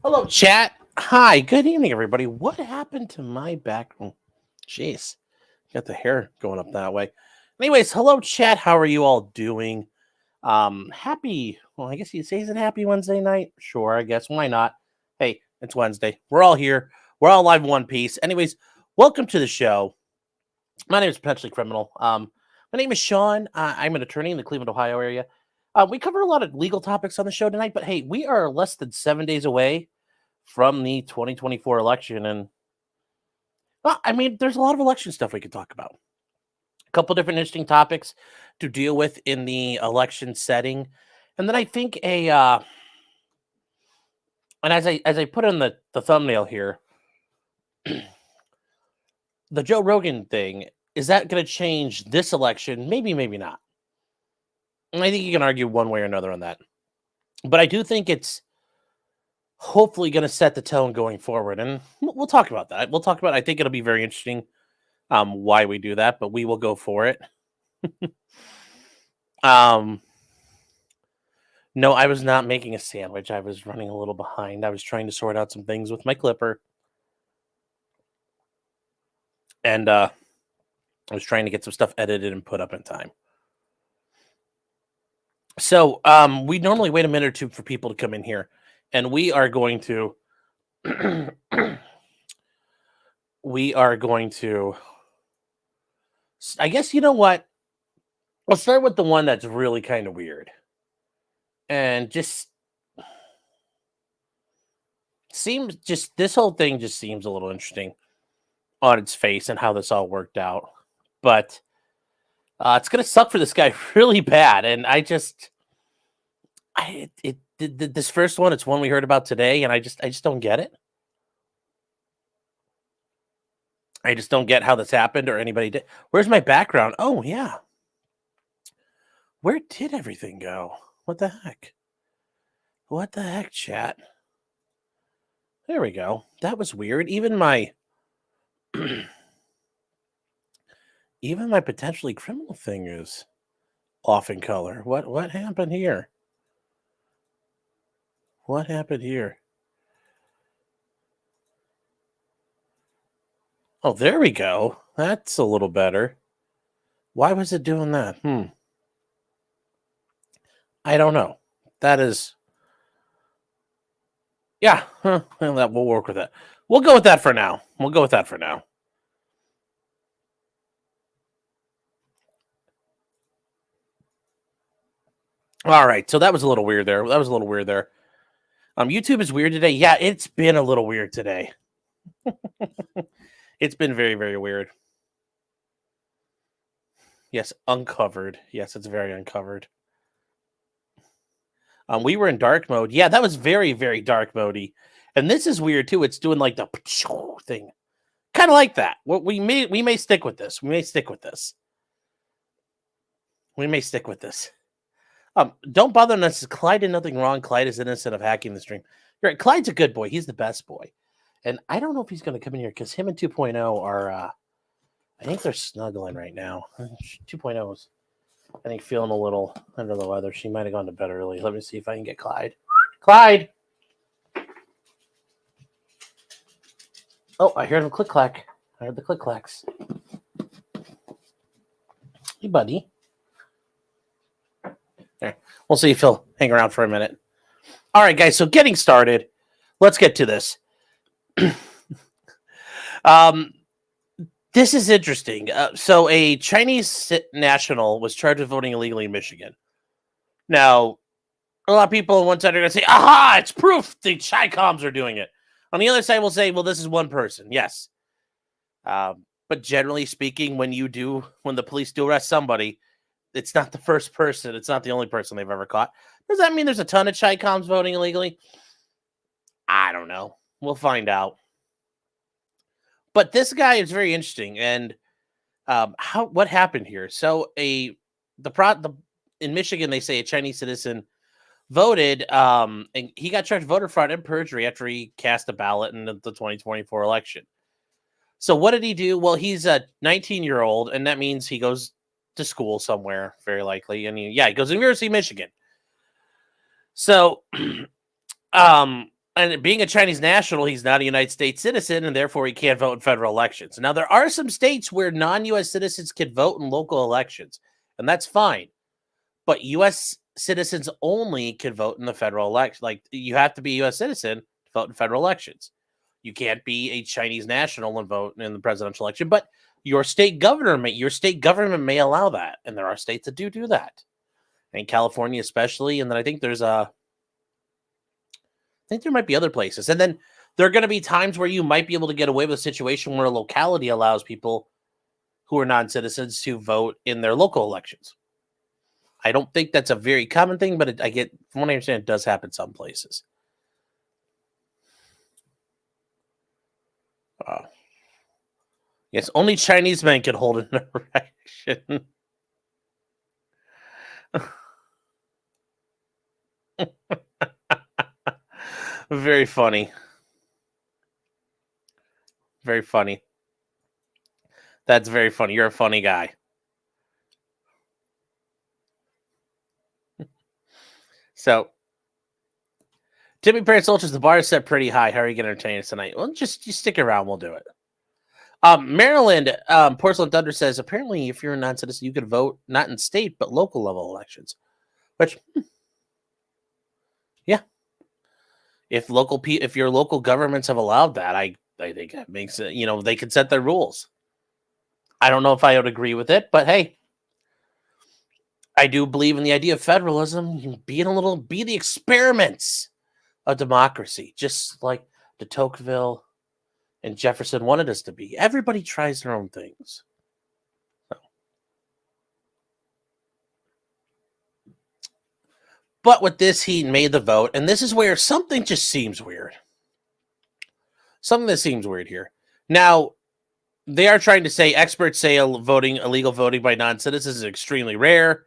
Hello, chat. Hi, good evening, everybody. What happened to my background? Jeez, got the hair going up that way. Anyways, hello, chat. How are you all doing? Happy. Well, I guess you'd say it's a happy Wednesday night. Sure, I guess. Why not? Hey, it's Wednesday. We're all here. We're all live in one piece. Anyways, welcome to the show. My name is Potentially Criminal. My name is Sean. I'm an attorney in the Cleveland, Ohio area. We cover a lot of legal topics on the show tonight, but hey, we are less than 7 days away from the 2024 election. And well, I mean, there's a lot of election stuff we could talk about. A couple different interesting topics to deal with in the election setting. And then I think and as I put in the thumbnail here, the Joe Rogan thing, is that going to change this election? Maybe, maybe not. And I think you can argue one way or another on that. But I do think it's hopefully going to set the tone going forward. And we'll talk about that. I think it'll be very interesting why we do that, but we will go for it. No, I was not making a sandwich. I was running a little behind. I was trying to sort out some things with my clipper. And I was trying to get some stuff edited and put up in time. So we normally wait a minute or two for people to come in here. And we are going to I guess, you know what? I'll start with the one that's really kind of weird. And this whole thing just seems a little interesting on its face and how this all worked out. But it's going to suck for this guy really bad. And this first one, it's one we heard about today, and I just don't get it. I just don't get how this happened or anybody did. Where's my background? Oh, yeah. Where did everything go? What the heck? What the heck, chat? There we go. That was weird. Even my potentially criminal thing is off in color. What happened here? What happened here? Oh, there we go. That's a little better. Why was it doing that? I don't know. That is... Yeah, well, we'll work with that. We'll go with that for now. All right, so that was a little weird there. YouTube is weird today. Yeah, it's been a little weird today. It's been very, very weird. Yes, uncovered. Yes, it's very uncovered. We were in dark mode. Yeah, that was very, very dark mode-y. And this is weird too. It's doing like the thing, kind of like that. We may stick with this. Don't bother us. Clyde did nothing wrong. Clyde is innocent of hacking the stream. You're right. Clyde's a good boy. He's the best boy. And I don't know if he's going to come in here because him and 2.0 are, I think they're snuggling right now. 2.0's, I think, feeling a little under the weather. She might have gone to bed early. Let me see if I can get Clyde. Clyde! Oh, I heard him click-clack. I heard the click-clacks. Hey, buddy. There. We'll see if he'll hang around for a minute. All right, guys, so getting started. Let's get to this. This is interesting. So a Chinese national was charged with voting illegally in Michigan. Now, a lot of people on one side are going to say, aha, it's proof the Chi-Coms are doing it. On the other side, we'll say, well, this is one person. Yes. But generally speaking, when the police do arrest somebody, it's not the first person. It's not the only person they've ever caught. Does that mean there's a ton of Chi-Coms voting illegally? I don't know. We'll find out. But this guy is very interesting. And what happened here? So in Michigan, they say a Chinese citizen voted, and he got charged with voter fraud and perjury after he cast a ballot in the 2024 election. So what did he do? Well, he's a 19-year-old, and that means he goes to school somewhere, very likely. And he goes to University of Michigan. So, And being a Chinese national, he's not a United States citizen, and therefore he can't vote in federal elections. Now, there are some states where non-U.S. citizens can vote in local elections, and that's fine. But U.S. citizens only can vote in the federal election. Like, you have to be a U.S. citizen to vote in federal elections. You can't be a Chinese national and vote in the presidential election. But your state government may allow that, and there are states that do that, and California especially. And then I think there might be other places. And then there are going to be times where you might be able to get away with a situation where a locality allows people who are non-citizens to vote in their local elections. I don't think that's a very common thing, but from what I understand, it does happen some places. Yes, only Chinese men can hold an erection. Very funny. Very funny. That's very funny. You're a funny guy. So, Timmy Parent Soldiers, the bar is set pretty high. How are you going to entertain us tonight? Well, just stick around. We'll do it. Maryland, Porcelain Thunder says, apparently if you're a non-citizen, you could vote not in state, but local level elections. Which, yeah. If your local governments have allowed that, I think that makes it, they can set their rules. I don't know if I would agree with it, but hey, I do believe in the idea of federalism, be the experiments of democracy, just like de Tocqueville and Jefferson wanted us to be. Everybody tries their own things. So. But with this, he made the vote, and this is where something just seems weird. Something that seems weird here. Now, they are trying to say, experts say illegal voting by non-citizens is extremely rare.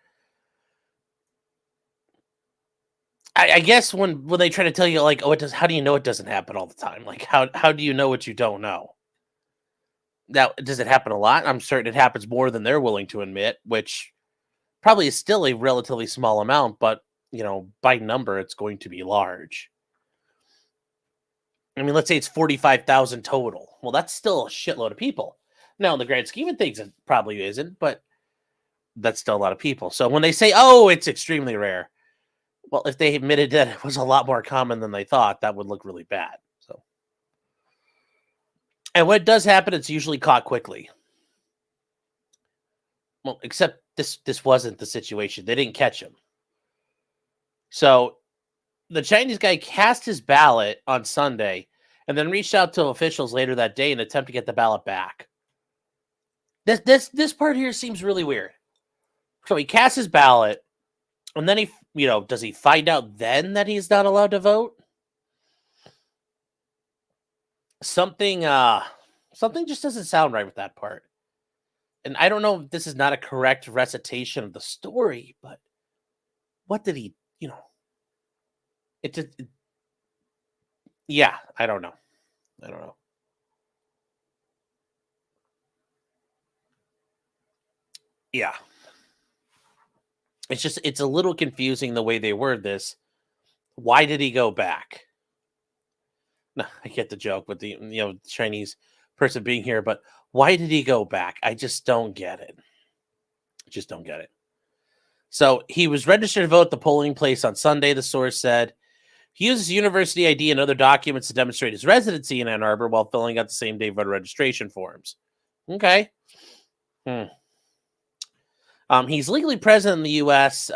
I guess when they try to tell you, like, how do you know it doesn't happen all the time? Like, how do you know what you don't know? Now, does it happen a lot? I'm certain it happens more than they're willing to admit, which probably is still a relatively small amount, but, by number, it's going to be large. I mean, let's say it's 45,000 total. Well, that's still a shitload of people. Now, in the grand scheme of things, it probably isn't, but that's still a lot of people. So when they say, it's extremely rare, well, if they admitted that it was a lot more common than they thought, that would look really bad. So, and when it does happen, it's usually caught quickly. Well, except this wasn't the situation. They didn't catch him. So the Chinese guy cast his ballot on Sunday and then reached out to officials later that day in an attempt to get the ballot back. This part here seems really weird. So he casts his ballot, and then does he find out then that he's not allowed to vote? Something just doesn't sound right with that part. And I don't know if this is not a correct recitation of the story, but what did he, it just, yeah, I don't know. Yeah. It's a little confusing the way they word this. Why did he go back? No, I get the joke with the Chinese person being here, but why did he go back? I just don't get it. So he was registered to vote at the polling place on Sunday, the source said. He uses university ID and other documents to demonstrate his residency in Ann Arbor while filling out the same day voter registration forms. Okay. He's legally present in the U.S.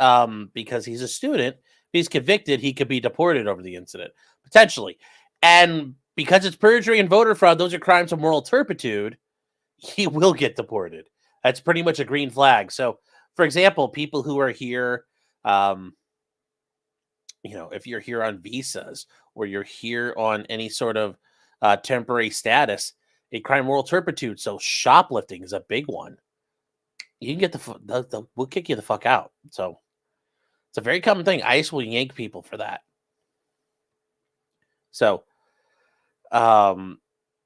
Because he's a student. If he's convicted, he could be deported over the incident, potentially. And because it's perjury and voter fraud, those are crimes of moral turpitude, he will get deported. That's pretty much a green flag. So, for example, people who are here, if you're here on visas or you're here on any sort of temporary status, a crime of moral turpitude. So shoplifting is a big one. You can get we'll kick you the fuck out. So it's a very common thing. ICE will yank people for that. So, and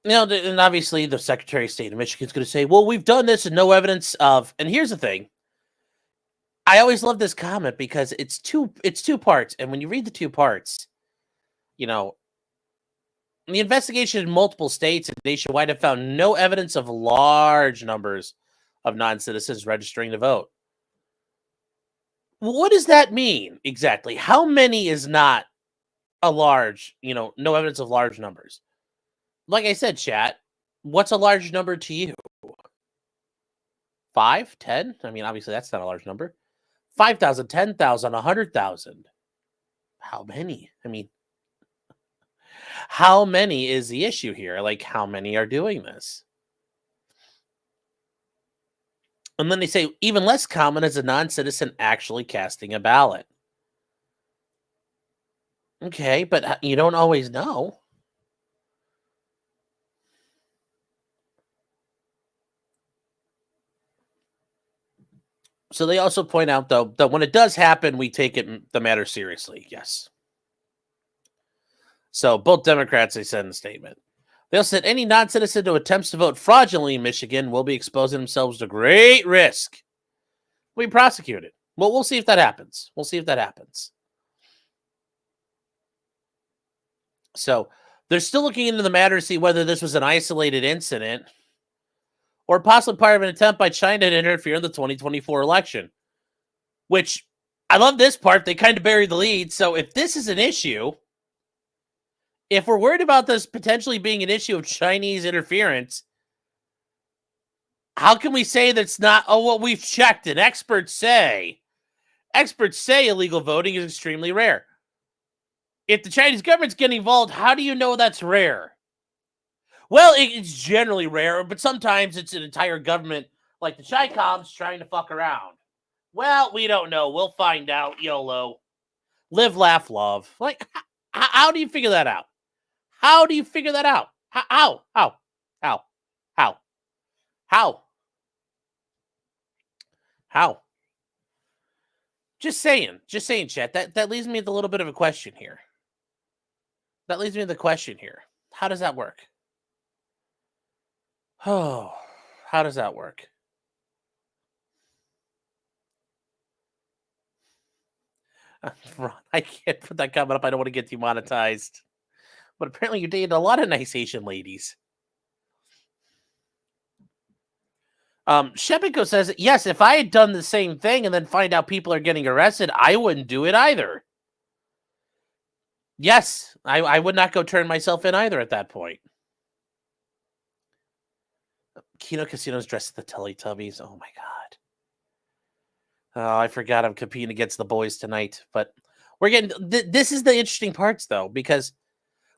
obviously the Secretary of State of Michigan is going to say, well, we've done this and no evidence of, and here's the thing. I always love this comment because it's two parts. And when you read the two parts, The investigation in multiple states and nationwide have found no evidence of large numbers of non-citizens registering to vote. What does that mean exactly? How many is not a large, no evidence of large numbers? Like I said, chat, what's a large number to you? 5, 10? I mean, obviously that's not a large number. 5,000, 10,000, 100,000. How many? I mean, how many is the issue here? Like, how many are doing this? And then they say even less common is a non-citizen actually casting a ballot. Okay, but you don't always know. So they also point out, though, that when it does happen, we take the matter seriously. Yes. So both Democrats, they said in the statement. They also said any non-citizen who attempts to vote fraudulently in Michigan will be exposing themselves to great risk. Will be prosecuted. Well, we'll see if that happens. So they're still looking into the matter to see whether this was an isolated incident or possibly part of an attempt by China to interfere in the 2024 election. Which, I love this part. They kind of buried the lead. So if this is an issue, if we're worried about this potentially being an issue of Chinese interference, how can we say that's not, well, we've checked and experts say illegal voting is extremely rare. If the Chinese government's getting involved, how do you know that's rare? Well, it's generally rare, but sometimes it's an entire government, like the Chi-Coms, trying to fuck around. Well, we don't know. We'll find out. YOLO. Live, laugh, love. Like, how do you figure that out? How do you figure that out? How? Just saying, chat. That leaves me with a little bit of a question here. How does that work? Oh, how does that work? I can't put that comment up. I don't want to get demonetized. But apparently you dated a lot of nice Asian ladies. Shepiko says, yes, if I had done the same thing and then find out people are getting arrested, I wouldn't do it either. Yes, I would not go turn myself in either at that point. Kino Casino's dressed as the Teletubbies. Oh, my God. Oh, I forgot I'm competing against the boys tonight. But we're getting... this is the interesting parts, though, because,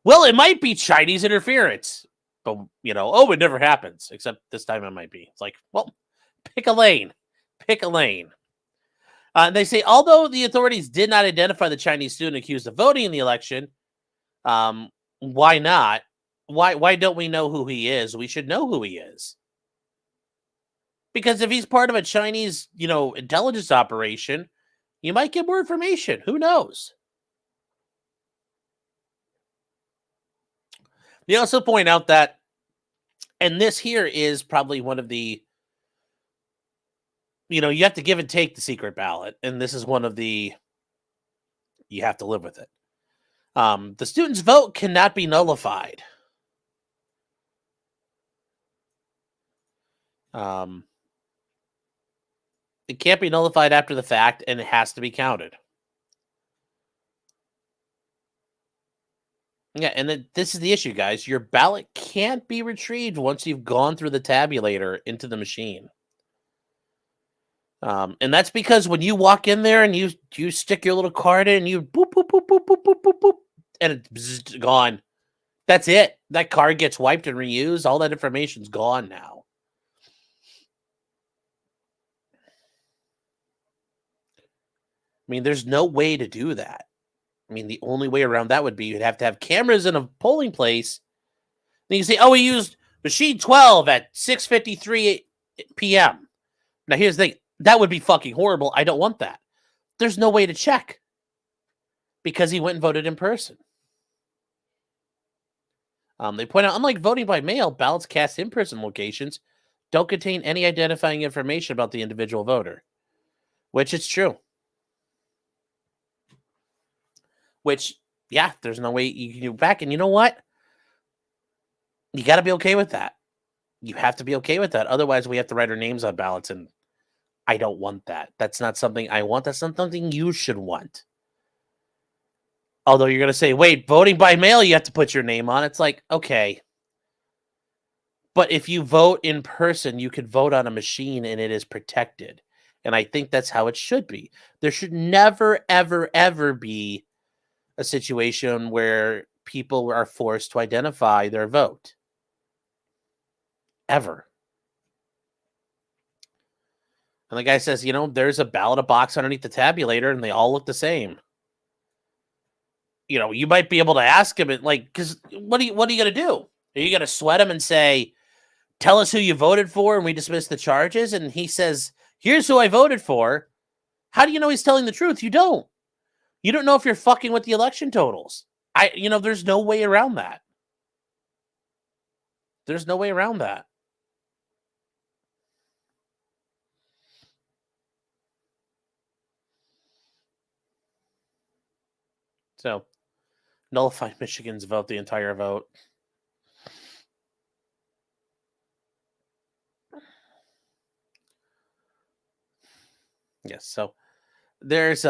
well, it might be Chinese interference. But, it never happens. Except this time it might be. It's like, well, pick a lane. They say, although the authorities did not identify the Chinese student accused of voting in the election, why not? Why don't we know who he is? We should know who he is. Because if he's part of a Chinese, intelligence operation, you might get more information. Who knows? They also point out that, and this here is probably one of the, you have to give and take the secret ballot, and this is one of the, you have to live with it. The student's vote cannot be nullified. It can't be nullified after the fact, and it has to be counted. Yeah, and this is the issue, guys. Your ballot can't be retrieved once you've gone through the tabulator into the machine. And that's because when you walk in there and you stick your little card in, you boop, boop, boop, boop, boop, boop, boop, boop, and it's gone. That's it. That card gets wiped and reused. All that information's gone now. I mean, there's no way to do that. I mean, the only way around that would be you'd have to have cameras in a polling place. Then you say, oh, we used machine 12 at 6:53 p.m. Now, here's the thing. That would be fucking horrible. I don't want that. There's no way to check because he went and voted in person. They point out, unlike voting by mail, ballots cast in person locations don't contain any identifying information about the individual voter, which is true. Which, yeah, there's no way you can do back. And you know what? You got to be okay with that. You have to be okay with that. Otherwise, we have to write our names on ballots, and I don't want that. That's not something I want. That's not something you should want. Although you're going to say, wait, voting by mail, you have to put your name on. It's like, okay. But if you vote in person, you could vote on a machine and it is protected. And I think that's how it should be. There should never, ever, ever be a situation where people are forced to identify their vote. Ever. And the guy says, there's a ballot box underneath the tabulator and they all look the same. You might be able to ask him, because what are you going to do? Are you going to sweat him and say, tell us who you voted for and we dismiss the charges? And he says, here's who I voted for. How do you know he's telling the truth? You don't. You don't know if you're fucking with the election totals. There's no way around that. There's no way around that. So, nullify Michigan's vote, the entire vote. Yes, so there's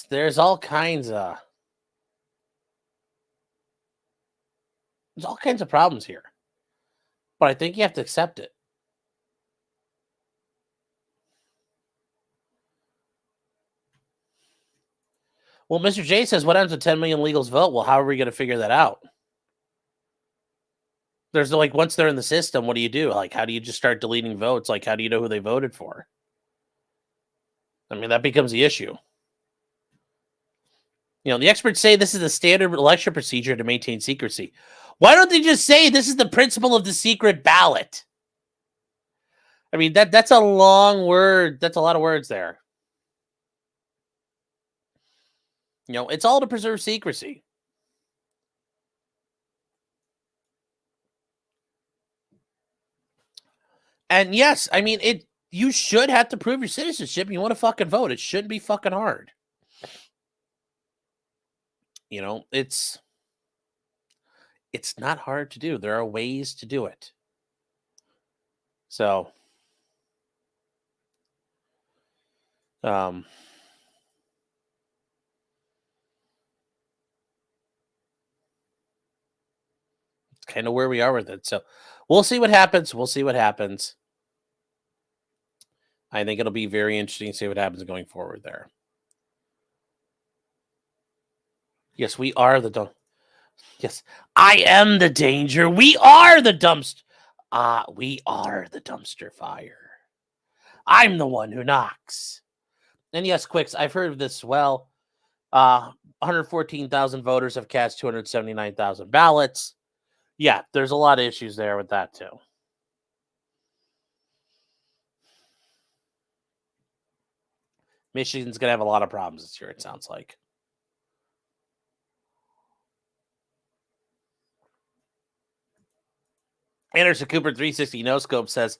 there's all kinds of problems here. But I think you have to accept it. Well, Mr. J says, what happens when 10 million illegals vote? Well, how are we going to figure that out? There's once they're in the system, what do you do? How do you just start deleting votes? How do you know who they voted for? I mean, that becomes the issue. The experts say this is a standard election procedure to maintain secrecy. Why don't they just say this is the principle of the secret ballot? I mean, that's a long word. That's a lot of words there. It's all to preserve secrecy. And yes, I mean, you should have to prove your citizenship. You want to fucking vote. It shouldn't be fucking hard. It's not hard to do. There are ways to do it. So, it's kind of where we are with it. So, we'll see what happens. I think it'll be very interesting to see what happens going forward there. Yes, we are the Yes, I am the danger. We are the dumpster. We are the dumpster fire. I'm the one who knocks. And yes, Quicks, I've heard of this as well. 114,000 voters have cast 279,000 ballots. Yeah, there's a lot of issues there with that too. Michigan's going to have a lot of problems this year, it sounds like. Anderson Cooper 360 No Scope says,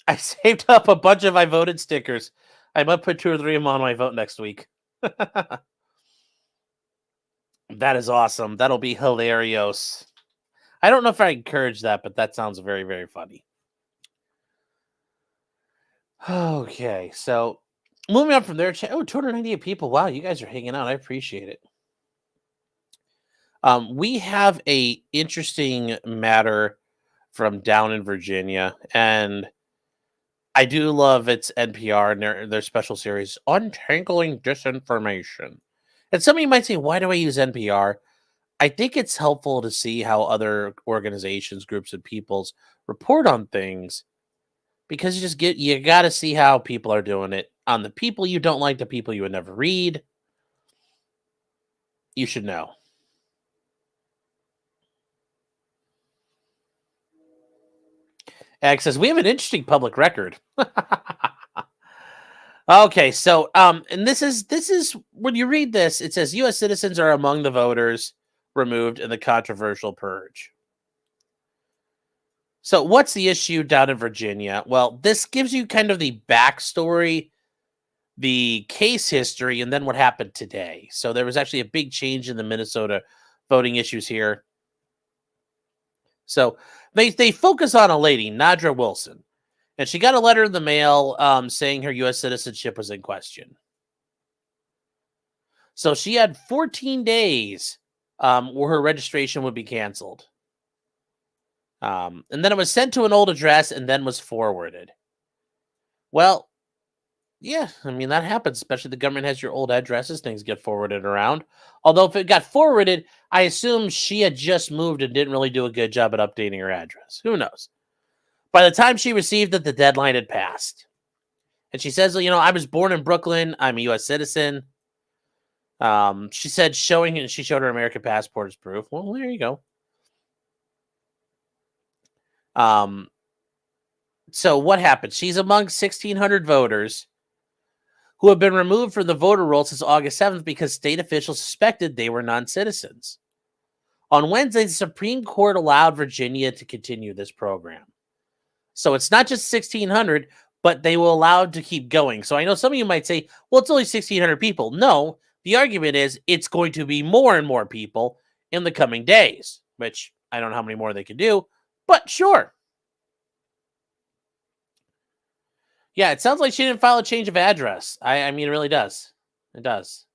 I saved up a bunch of I voted stickers. I might put 2 or 3 of them on my vote next week. That is awesome. That'll be hilarious. I don't know if I encourage that, but that sounds very, very funny. Okay, so moving on from there. 298 people. Wow, you guys are hanging out. I appreciate it. We have a interesting matter from down in Virginia, and I do love its NPR and their special series, Untangling Disinformation. And some of you might say, why do I use NPR? I think it's helpful to see how other organizations, groups, and peoples report on things, because you got to see how people are doing it. On the people you don't like, the people you would never read, you should know. Ag says, we have an interesting public record. Okay, so and this is when you read this, it says U.S. citizens are among the voters removed in the controversial purge. So what's the issue down in Virginia? Well, this gives you kind of the backstory the case history, and then what happened today. So there was actually a big change in the Minnesota voting issues here. So they focus on a lady, Nadra Wilson, and she got a letter in the mail saying her U.S. citizenship was in question. So she had 14 days where her registration would be canceled. And then it was sent to an old address and then was forwarded. Well, yeah, I mean, that happens, especially the government has your old addresses. Things get forwarded around. Although if it got forwarded, I assume she had just moved and didn't really do a good job at updating her address. Who knows? By the time she received it, the deadline had passed. And she says, I was born in Brooklyn. I'm a U.S. citizen. She said she showed her American passport as proof. Well, there you go. So what happened? She's among 1,600 voters who have been removed from the voter roll since August 7th because state officials suspected they were non-citizens. On Wednesday, the Supreme Court allowed Virginia to continue this program. So it's not just 1,600, but they will allow it to keep going. So I know some of you might say, well, it's only 1,600 people. No, the argument is it's going to be more and more people in the coming days, which I don't know how many more they can do, but sure. Yeah, it sounds like she didn't file a change of address. I mean, it really does. It does.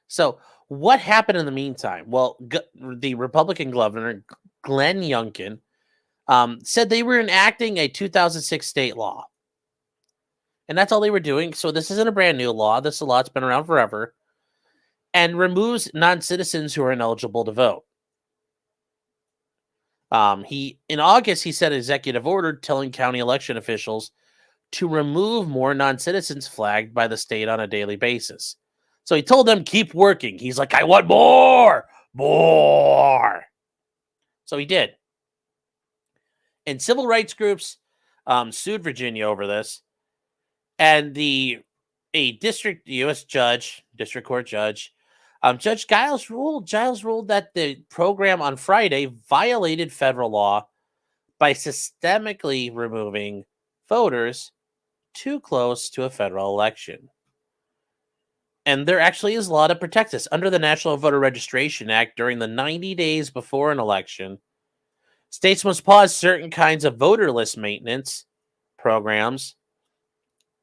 So what happened in the meantime? Well, the Republican governor, Glenn Youngkin, said they were enacting a 2006 state law. And that's all they were doing. So this isn't a brand new law. This law has been around forever. And removes non-citizens who are ineligible to vote. In August, he set an executive order telling county election officials to remove more non-citizens flagged by the state on a daily basis. So he told them, keep working. He's like, I want more. So he did. And civil rights groups sued Virginia over this. And a district U.S. district court judge, Judge Giles ruled that the program on Friday violated federal law by systemically removing voters too close to a federal election. And there actually is law to protect this. Under the National Voter Registration Act, during the 90 days before an election, states must pause certain kinds of voter list maintenance programs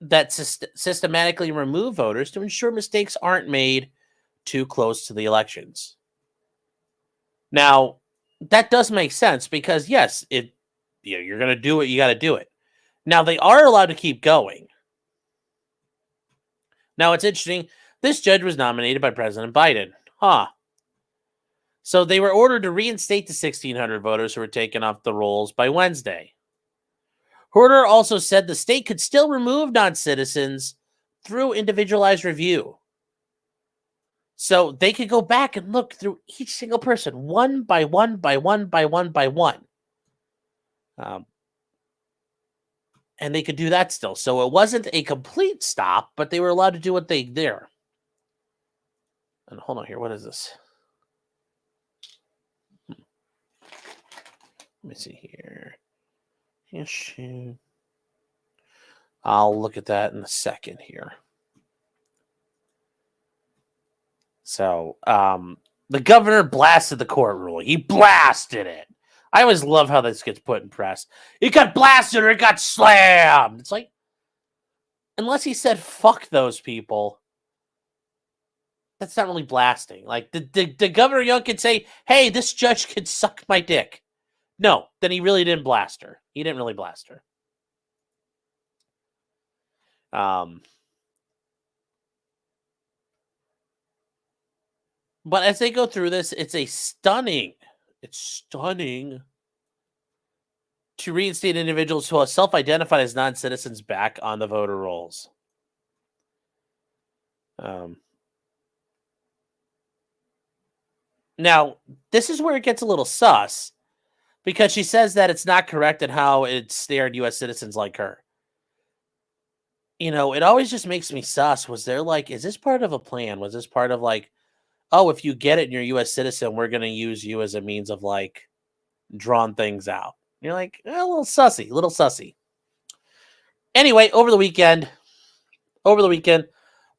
that systematically remove voters to ensure mistakes aren't made too close to the elections. Now, that does make sense because, yes, you're going to do it, you got to do it. Now, they are allowed to keep going. Now, it's interesting. This judge was nominated by President Biden. So they were ordered to reinstate the 1,600 voters who were taken off the rolls by Wednesday. Order also said the state could still remove non-citizens through individualized review. So they could go back and look through each single person, one by one by one by one by one. And they could do that still. So it wasn't a complete stop, but they were allowed to do what they did. And hold on here. What is this? Let me see here. I'll look at that in a second here. So, the governor blasted the court ruling. He blasted it. I always love how this gets put in press. It got blasted or it got slammed. It's like, unless he said, fuck those people, that's not really blasting. Like, the Governor Young could say, hey, this judge could suck my dick. No, then he really didn't blast her. He didn't really blast her. But as they go through this, it's stunning to reinstate individuals who are self-identified as non-citizens back on the voter rolls. Now, this is where it gets a little sus, because she says that it's not correct in how it stared U.S. citizens like her. It always just makes me sus. Was there is this part of a plan? Was this part of oh, if you get it and you're a U.S. citizen, we're going to use you as a means of like drawing things out. You're like, a little sussy, little sussy. Anyway, over the weekend,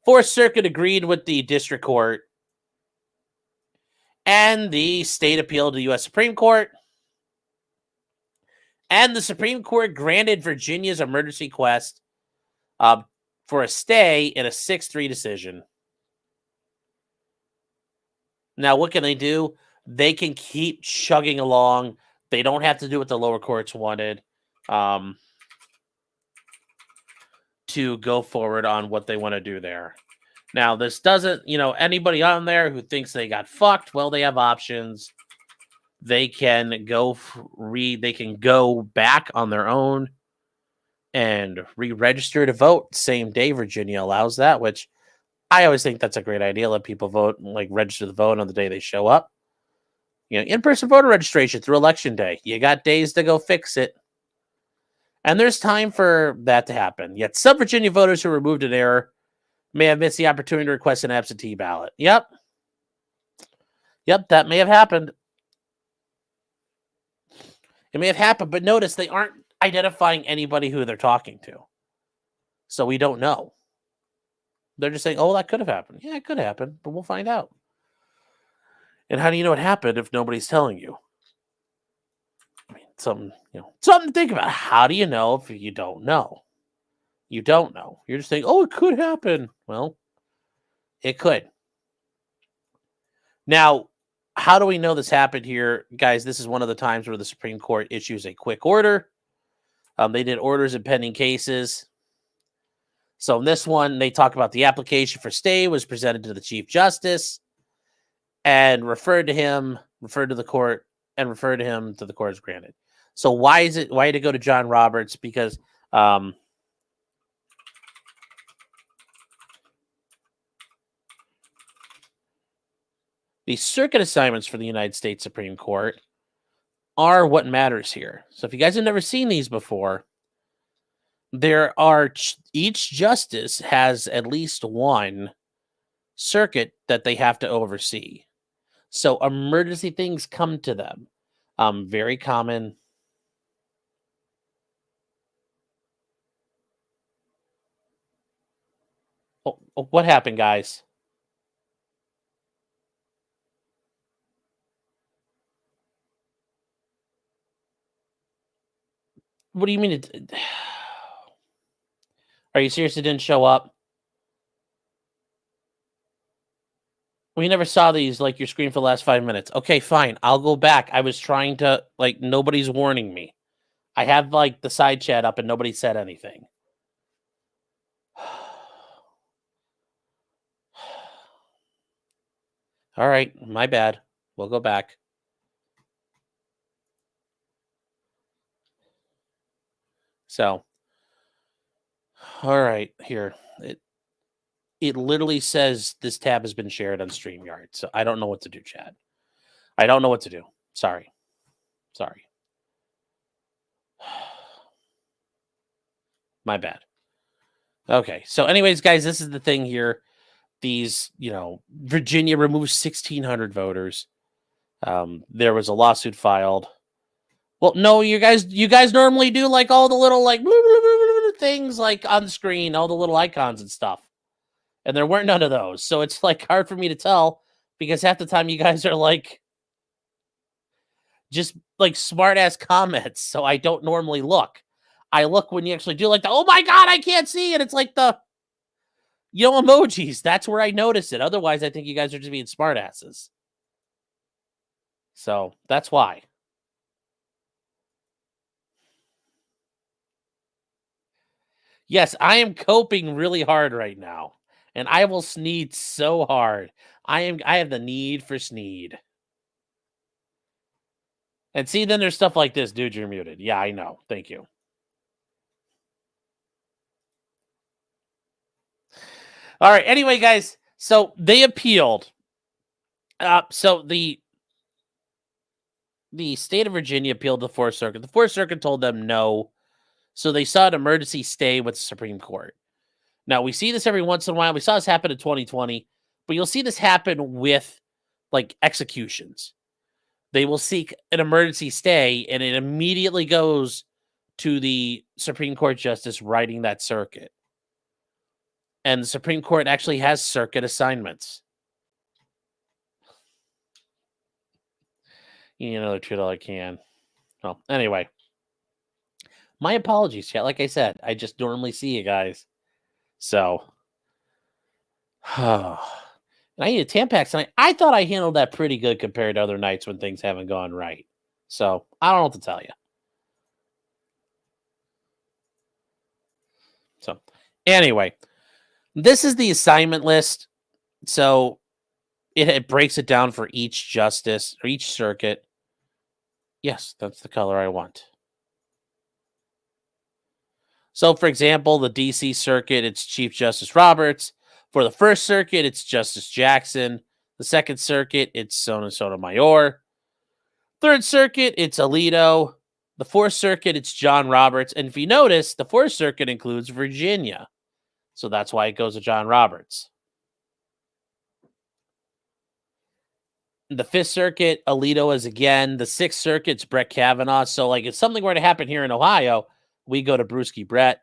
Fourth Circuit agreed with the district court, and the state appealed to the U.S. Supreme Court, and the Supreme Court granted Virginia's emergency request for a stay in a 6-3 decision. Now, what can they do? They can keep chugging along. They don't have to do what the lower courts wanted to go forward on what they want to do there. Now, this doesn't, anybody on there who thinks they got fucked, well, they have options. They can go they can go back on their own and re-register to vote same day. Virginia allows that, which I always think that's a great idea. Let people vote, like register the vote on the day they show up. In-person voter registration through election day. You got days to go fix it. And there's time for that to happen. Yet some Virginia voters who removed an error may have missed the opportunity to request an absentee ballot. Yep, that may have happened. It may have happened, but notice they aren't identifying anybody who they're talking to. So we don't know. They're just saying, oh, that could have happened. Yeah, it could happen, but we'll find out. And how do you know it happened if nobody's telling you? I mean, something to think about. How do you know if you don't know? You don't know. You're just saying, oh, it could happen. Well, it could. Now, how do we know this happened here? Guys, this is one of the times where the Supreme Court issues a quick order. They did orders in pending cases. So in this one, they talk about the application for stay was presented to the Chief Justice and referred to the court, and referred to him to the court as granted. So why did it go to John Roberts? Because the circuit assignments for the United States Supreme Court are what matters here. So if you guys have never seen these before, there are each justice has at least one circuit that they have to oversee. So emergency things come to them. Very common. Oh, what happened, guys? What do you mean? Are you serious? It didn't show up? We never saw these, like, your screen for the last 5 minutes. Okay, fine. I'll go back. I was trying to, nobody's warning me. I have, the side chat up and nobody said anything. All right, my bad. We'll go back. So, all right, here. It literally says this tab has been shared on StreamYard. So I don't know what to do, Chad. I don't know what to do. Sorry. My bad. Okay. So anyways, guys, this is the thing here. These, Virginia removes 1,600 voters. There was a lawsuit filed. Well, no, you guys normally do all the little blah, blah, blah, things on the screen, all the little icons and stuff. And there weren't none of those. So it's hard for me to tell because half the time you guys are just smart ass comments. So I don't normally look. I look when you actually do oh my God, I can't see it. It's the emojis. That's where I notice it. Otherwise, I think you guys are just being smart asses. So that's why. Yes, I am coping really hard right now. And I will sneed so hard. I have the need for sneed. And see, then there's stuff like this. Dude, you're muted. Yeah, I know. Thank you. All right. Anyway, guys. So they appealed. So the state of Virginia appealed to the Fourth Circuit. The Fourth Circuit told them no. So they sought an emergency stay with the Supreme Court. Now, we see this every once in a while. We saw this happen in 2020, but you'll see this happen with like executions. They will seek an emergency stay, and it immediately goes to the Supreme Court justice writing that circuit. And the Supreme Court actually has circuit assignments. You need another $2 can. Well, anyway. My apologies, chat. Like I said, I just normally see you guys. So. And I need a Tampax tonight. I thought I handled that pretty good compared to other nights when things haven't gone right. So, I don't know what to tell you. So, anyway, this is the assignment list. So, it breaks it down for each justice or each circuit. Yes, that's the color I want. So, for example, the DC Circuit, it's Chief Justice Roberts. For the First Circuit, it's Justice Jackson. The Second Circuit, it's Sotomayor. Third Circuit, it's Alito. The Fourth Circuit, it's John Roberts. And if you notice, the Fourth Circuit includes Virginia. So that's why it goes to John Roberts. The Fifth Circuit, Alito is again. The Sixth Circuit's Brett Kavanaugh. So, like, if something were to happen here in Ohio, we go to Brewski Brett.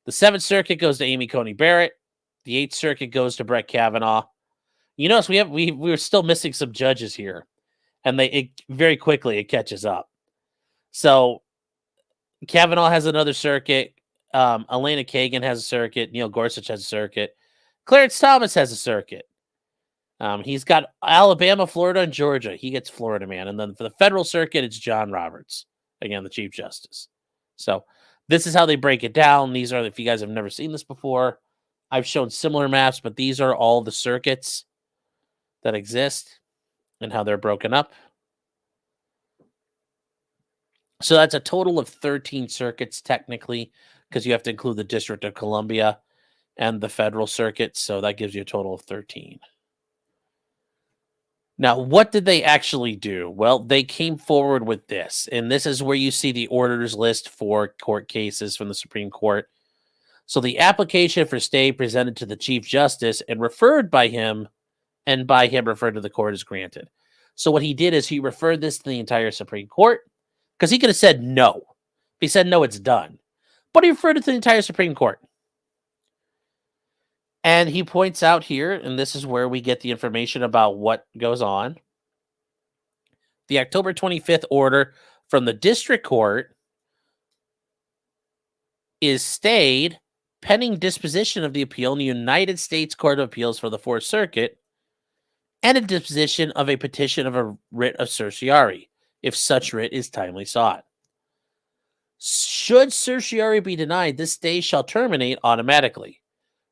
The Seventh Circuit goes to Amy Coney Barrett. The Eighth Circuit goes to Brett Kavanaugh. You notice we're still missing some judges here, and very quickly it catches up. So Kavanaugh has another circuit. Elena Kagan has a circuit. Neil Gorsuch has a circuit. Clarence Thomas has a circuit. He's got Alabama, Florida, and Georgia. He gets Florida man. And then for the federal circuit, it's John Roberts, again, the Chief Justice. So this is how they break it down. These are, if you guys have never seen this before, I've shown similar maps, but these are all the circuits that exist and how they're broken up. So that's a total of 13 circuits, technically, because you have to include the District of Columbia and the federal circuit. So that gives you a total of 13. Now, what did they actually do? Well, they came forward with this, and this is where you see the orders list for court cases from the Supreme Court. So the application for stay presented to the Chief Justice and referred by him, and by him referred to the court is granted. So what he did is he referred this to the entire Supreme Court, because he could have said no. If he said no, it's done. But he referred it to the entire Supreme Court. And he points out here, and this is where we get the information about what goes on. The October 25th order from the district court is stayed pending disposition of the appeal in the United States Court of Appeals for the Fourth Circuit and a disposition of a petition of a writ of certiorari, if such writ is timely sought. Should certiorari be denied, this stay shall terminate automatically.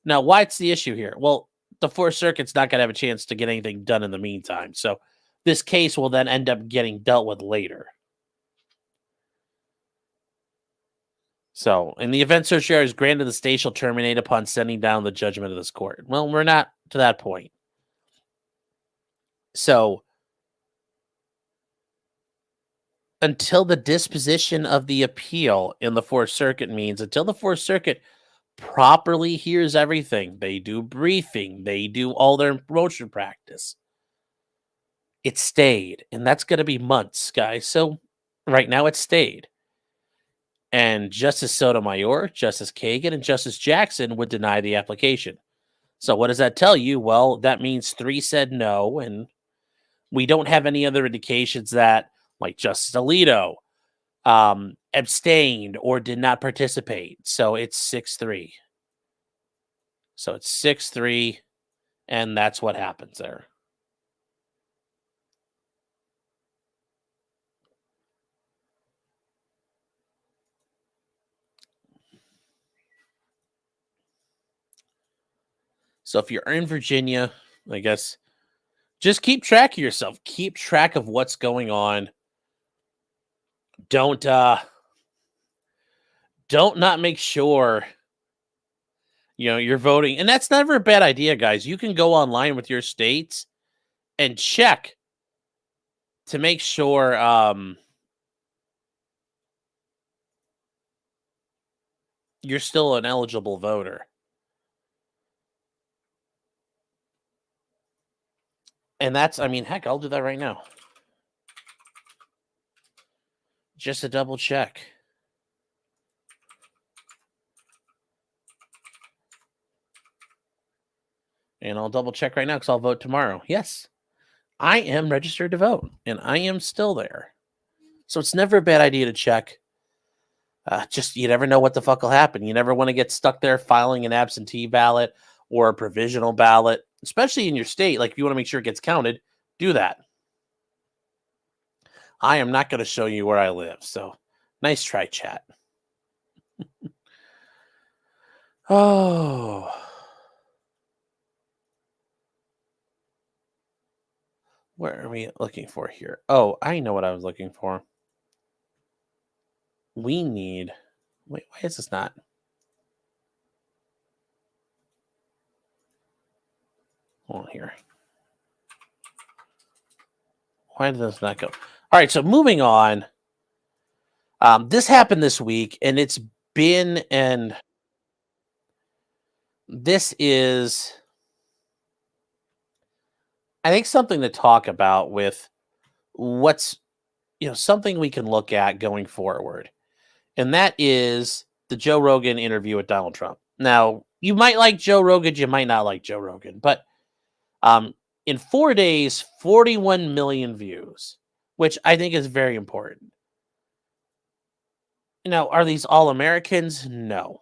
Now, what's the issue here? Well, the Fourth Circuit's not going to have a chance to get anything done in the meantime. So this case will then end up getting dealt with later. So, in the event certiorari is granted, the stay shall terminate upon sending down the judgment of this court. Well, we're not to that point. So, until the disposition of the appeal in the Fourth Circuit means until the Fourth Circuit properly hears everything, they do briefing, they do all their motion practice, it stayed. And that's going to be months, guys. So, right now it's stayed. And Justice Sotomayor, Justice Kagan, and Justice Jackson would deny the application. So what does that tell you? Well, that means 3 said no, and we don't have any other indications that, like Justice Alito, abstained or did not participate. So it's 6-3. So it's 6-3, and that's what happens there. So if you're in Virginia, I guess, just keep track of yourself. Keep track of what's going on. Don't not make sure you're voting. And that's never a bad idea, guys. You can go online with your states and check to make sure you're still an eligible voter. And that's, I mean, heck, I'll do that right now. Just to double check. And I'll double check right now because I'll vote tomorrow. Yes, I am registered to vote, and I am still there. So it's never a bad idea to check. Just you never know what the fuck will happen. You never want to get stuck there filing an absentee ballot or a provisional ballot, especially in your state. Like if you want to make sure it gets counted, do that. I am not going to show you where I live. So nice try, chat. Oh. Where are we looking for here? Oh, I know what I was looking for. We need... Wait, why is this not? Hold on here. Why did this not go? All right, so moving on. This happened this week, and it's been... And this is... I think something to talk about with what's, something we can look at going forward. And that is the Joe Rogan interview with Donald Trump. Now, you might like Joe Rogan, you might not like Joe Rogan, but in 4 days, 41 million views, which I think is very important. Now, are these all Americans? No.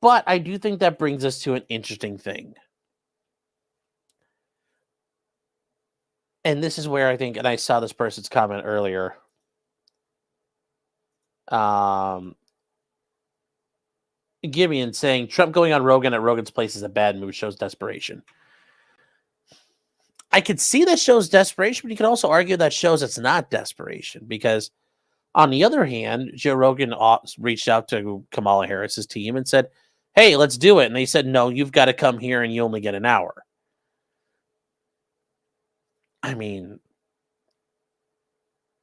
But I do think that brings us to an interesting thing. And this is where I think, and I saw this person's comment earlier. Gideon saying Trump going on Rogan at Rogan's place is a bad move, shows desperation. I could see that shows desperation, but you could also argue that shows it's not desperation because, on the other hand, Joe Rogan reached out to Kamala Harris's team and said, "Hey, let's do it." And they said, "No, you've got to come here and you only get an hour." I mean,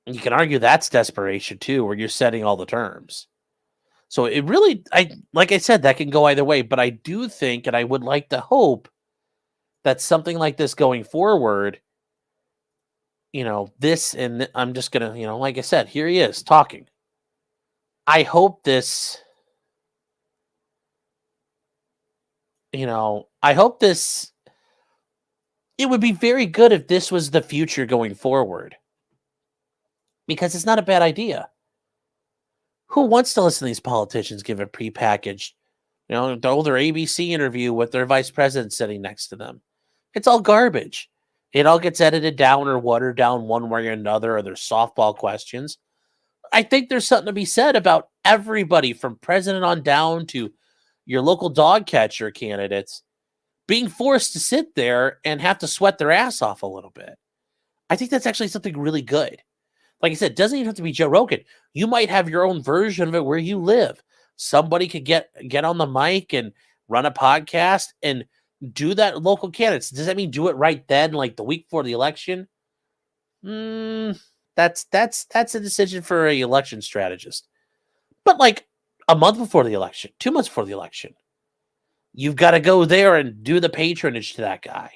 you can argue that's desperation too, where you're setting all the terms. So it really, like I said, that can go either way. But I do think, and I would like to hope that something like this going forward, this, and I'm just going to, like I said, here he is talking. I hope this, I hope this, it would be very good if this was the future going forward. Because it's not a bad idea. Who wants to listen to these politicians give a prepackaged, the older ABC interview with their vice president sitting next to them? It's all garbage. It all gets edited down or watered down one way or another, or there's softball questions. I think there's something to be said about everybody from president on down to your local dog catcher candidates being forced to sit there and have to sweat their ass off a little bit. I think that's actually something really good. Like I said, it doesn't even have to be Joe Rogan. You might have your own version of it where you live. Somebody could get on the mic and run a podcast and do that local candidates. Does that mean do it right then, like the week before the election? That's a decision for an election strategist. But like a month before the election, 2 months before the election, you've got to go there and do the patronage to that guy.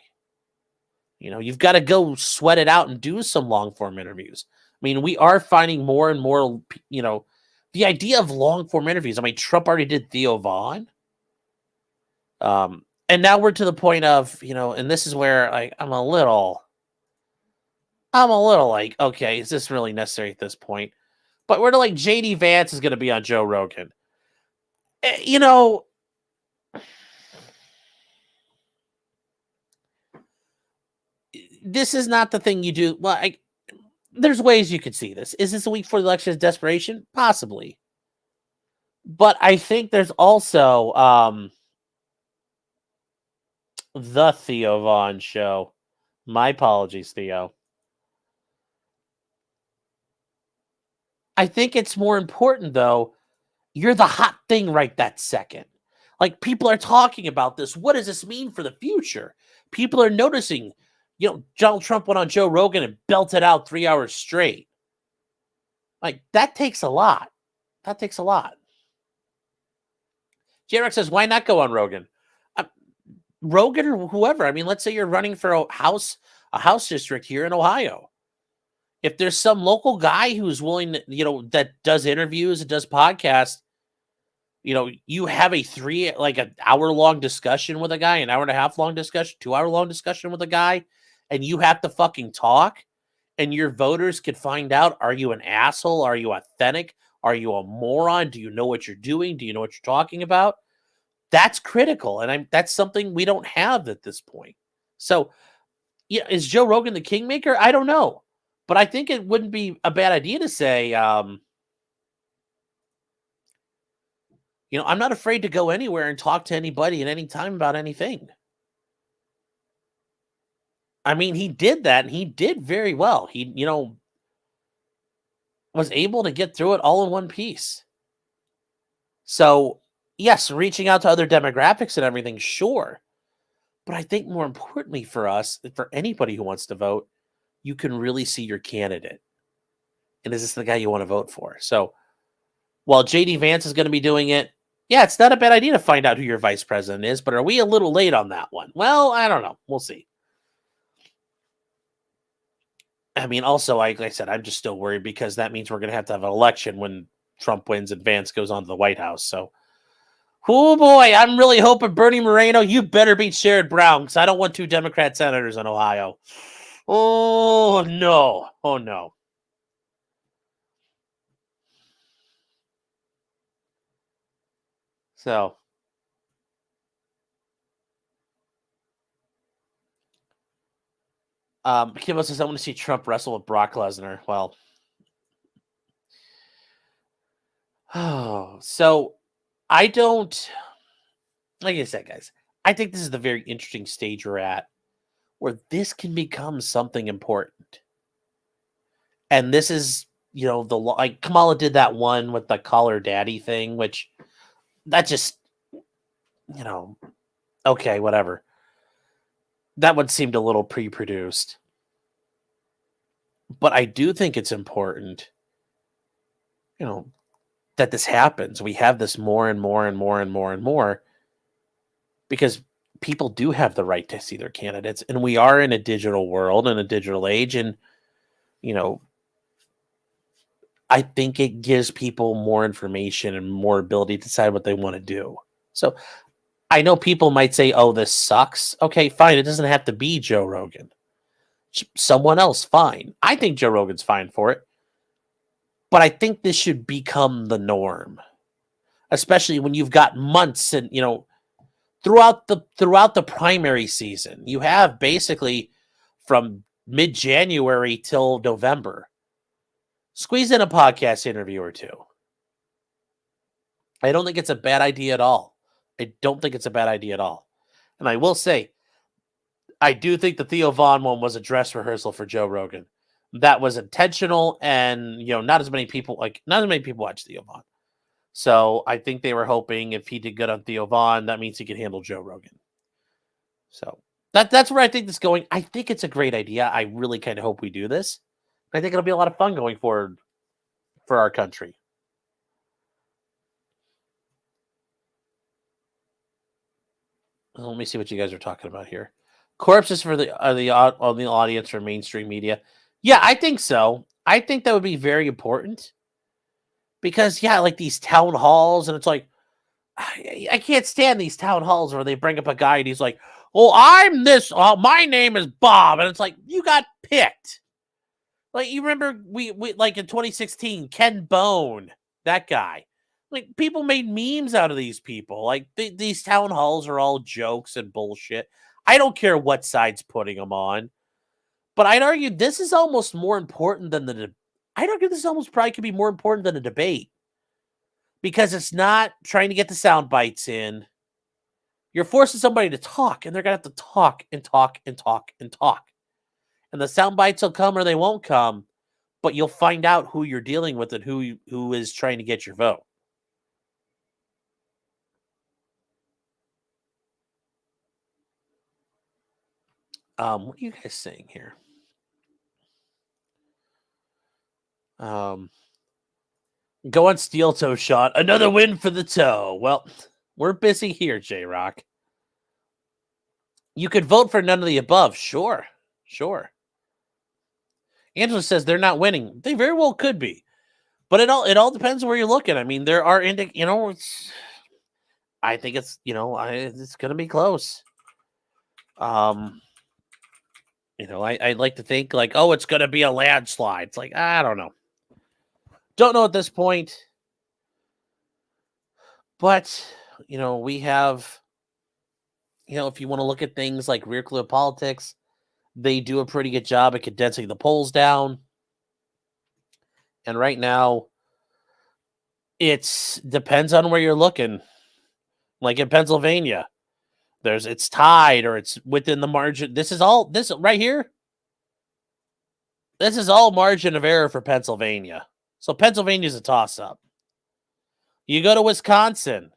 You've got to go sweat it out and do some long form interviews. I mean, we are finding more and more, the idea of long form interviews. I mean, Trump already did Theo Vaughn. And now we're to the point of, and this is where I'm a little like, okay, is this really necessary at this point? But we're to like JD Vance is going to be on Joe Rogan. This is not the thing you do. Well, there's ways you could see this. Is this a week before the election is desperation? Possibly. But I think there's also the Theo Vaughn show. My apologies, Theo. I think it's more important, though. You're the hot thing right that second. Like, people are talking about this. What does this mean for the future? People are noticing. Donald Trump went on Joe Rogan and belted out 3 hours straight. Like, that takes a lot. That takes a lot. J-Rex says, why not go on Rogan? Rogan or whoever. I mean, let's say you're running for a House a House district here in Ohio. If there's some local guy who's willing to, that does interviews and does podcasts, you have an hour-long discussion with a guy, an hour and a half long discussion, 2-hour-long discussion with a guy, and you have to fucking talk, and your voters can find out, are you an asshole? Are you authentic? Are you a moron? Do you know what you're doing? Do you know what you're talking about? That's critical, and that's something we don't have at this point. So, is Joe Rogan the kingmaker? I don't know. But I think it wouldn't be a bad idea to say, I'm not afraid to go anywhere and talk to anybody at any time about anything. I mean, he did that, and he did very well. He, was able to get through it all in one piece. So, yes, reaching out to other demographics and everything, sure. But I think more importantly for us, for anybody who wants to vote, you can really see your candidate. And is this the guy you want to vote for? So while J.D. Vance is going to be doing it, yeah, it's not a bad idea to find out who your vice president is, but are we a little late on that one? Well, I don't know. We'll see. I mean, also, like I said, I'm just still worried because that means we're going to have an election when Trump wins and Vance goes on to the White House. So, oh boy, I'm really hoping Bernie Moreno, you better beat Sherrod Brown because I don't want 2 Democrat senators in Ohio. Oh, no. Oh, no. So, Kimbo says, I want to see Trump wrestle with Brock Lesnar. Well, so I don't, like I said, guys, I think this is the very interesting stage we're at where this can become something important. And this is, like Kamala did that one with the call her daddy thing, which that just, okay, whatever. That one seemed a little pre-produced. But I do think it's important, that this happens. We have this more and more and more and more and more because people do have the right to see their candidates. And we are in a digital world and a digital age. And, I think it gives people more information and more ability to decide what they want to do. So I know people might say, oh, this sucks. Okay, fine. It doesn't have to be Joe Rogan. Someone else, fine. I think Joe Rogan's fine for it. But I think this should become the norm, especially when you've got months and, throughout the primary season, you have basically from mid-January till November. Squeeze in a podcast interview or 2. I don't think it's a bad idea at all. And I will say, I do think the Theo Vaughn one was a dress rehearsal for Joe Rogan. That was intentional, and not as many people watch Theo Vaughn. So I think they were hoping if he did good on Theo Vaughn, that means he could handle Joe Rogan. So that's where I think this is going. I think it's a great idea. I really kind of hope we do this. I think it'll be a lot of fun going forward for our country. Let me see what you guys are talking about here. Corpses for the audience for mainstream media. Yeah, I think so. I think that would be very important because, like these town halls, and it's like, I can't stand these town halls where they bring up a guy and he's like, "Oh, I'm this. My name is Bob," and it's like you got picked. Like you remember we like in 2016, Ken Bone, that guy. Like people made memes out of these people. Like these town halls are all jokes and bullshit. I don't care what side's putting them on, but I'd argue this is almost more important than this almost probably could be more important than a debate because it's not trying to get the sound bites in. You're forcing somebody to talk, and they're gonna have to talk and talk and talk and talk. And the sound bites will come or they won't come, but you'll find out who you're dealing with and who is trying to get your vote. What are you guys saying here? Go on steel toe shot. Another win for the toe. Well, we're busy here, J-Rock. You could vote for none of the above. Sure. Sure. Angela says they're not winning. They very well could be. But it all depends where you're looking. I mean, there are I think it's it's gonna be close. I'd like to think like, oh, it's gonna be a landslide. It's like, I don't know. Don't know at this point. But we have if you want to look at things like rear clear politics, they do a pretty good job at condensing the polls down. And right now, it depends on where you're looking. Like in Pennsylvania, it's tied or it's within the margin. This right here. This is all margin of error for Pennsylvania. So Pennsylvania's a toss-up. You go to Wisconsin.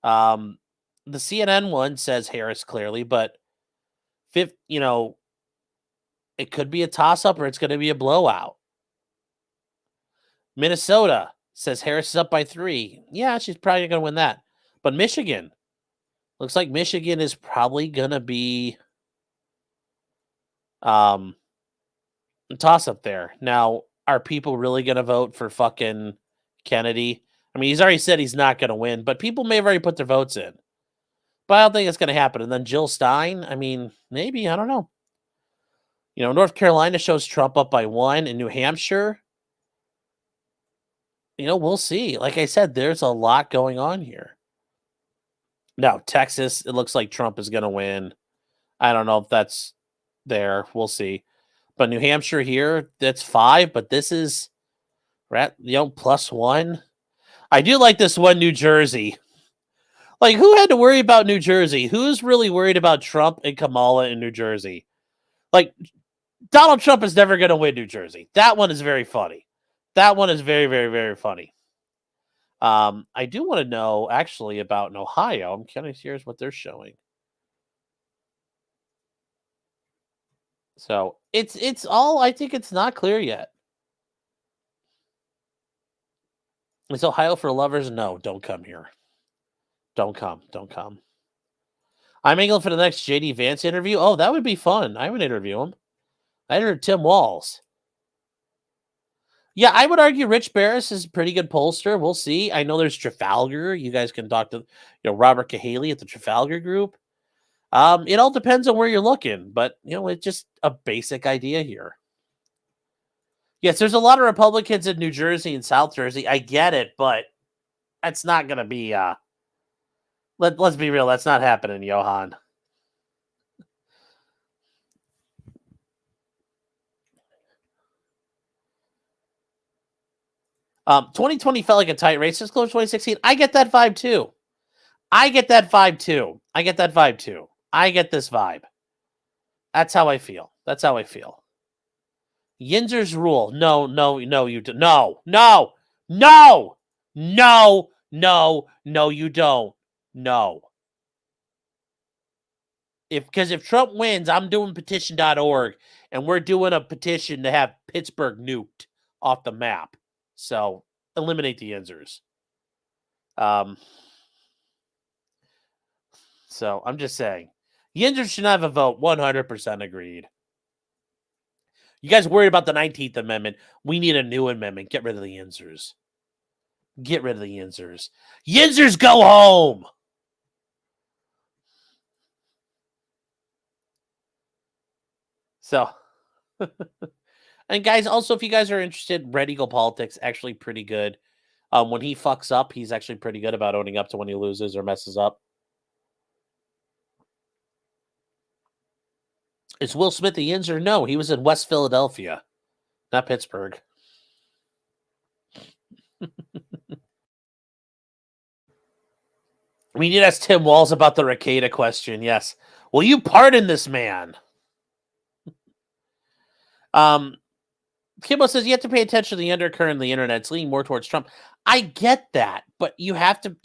The CNN one says Harris clearly, but it could be a toss-up or it's going to be a blowout. Minnesota says Harris is up by 3. Yeah, she's probably going to win that. But Michigan, looks like Michigan is probably going to be a toss-up there. Now, are people really going to vote for fucking Kennedy? I mean, he's already said he's not going to win, but people may have already put their votes in. But I don't think it's going to happen. And then Jill Stein, I mean, maybe, I don't know. North Carolina shows Trump up by 1. In New Hampshire, we'll see. Like I said, there's a lot going on here. Now, Texas, it looks like Trump is going to win. I don't know if that's there. We'll see. But New Hampshire here, that's 5. But this is, +1. I do like this one, New Jersey. Like, who had to worry about New Jersey? Who's really worried about Trump and Kamala in New Jersey? Like, Donald Trump is never going to win New Jersey. That one is very funny. That one is very, very, very funny. I do want to know, actually, about Ohio. I'm kind of curious what they're showing. So, it's all, I think it's not clear yet. Is Ohio for lovers? No, don't come here. Don't come. I'm angling for the next J.D. Vance interview. Oh, that would be fun. I would interview him. I heard Tim Walz. Yeah, I would argue Rich Barris is a pretty good pollster. We'll see. I know there's Trafalgar. You guys can talk to Robert Cahaley at the Trafalgar group. It all depends on where you're looking, but it's just a basic idea here. Yes, there's a lot of Republicans in New Jersey and South Jersey. I get it, but that's not going to be. Let's be real. That's not happening, Johan. Um, 2020 felt like a tight race. It's close to 2016. I get that vibe too. I get this vibe. That's how I feel. Yinzer's rule. No, you do. No, you don't. No. Because if Trump wins, I'm doing petition.org and we're doing a petition to have Pittsburgh nuked off the map. So eliminate the Yinzers. So I'm just saying, Yinzers should not have a vote. 100% agreed. You guys worried about the 19th Amendment? We need a new amendment. Get rid of the Yinzers. Yinzers, go home. So, and guys, also, if you guys are interested, Red Eagle Politics, actually pretty good. When he fucks up, he's actually pretty good about owning up to when he loses or messes up. Is Will Smith the Yinzer? No, he was in West Philadelphia, not Pittsburgh. We need to ask Tim Walz about the Ricada question. Yes. Will you pardon this man? Kimbo says you have to pay attention to the undercurrent of the internet. It's leaning more towards Trump. I get that, but you have to,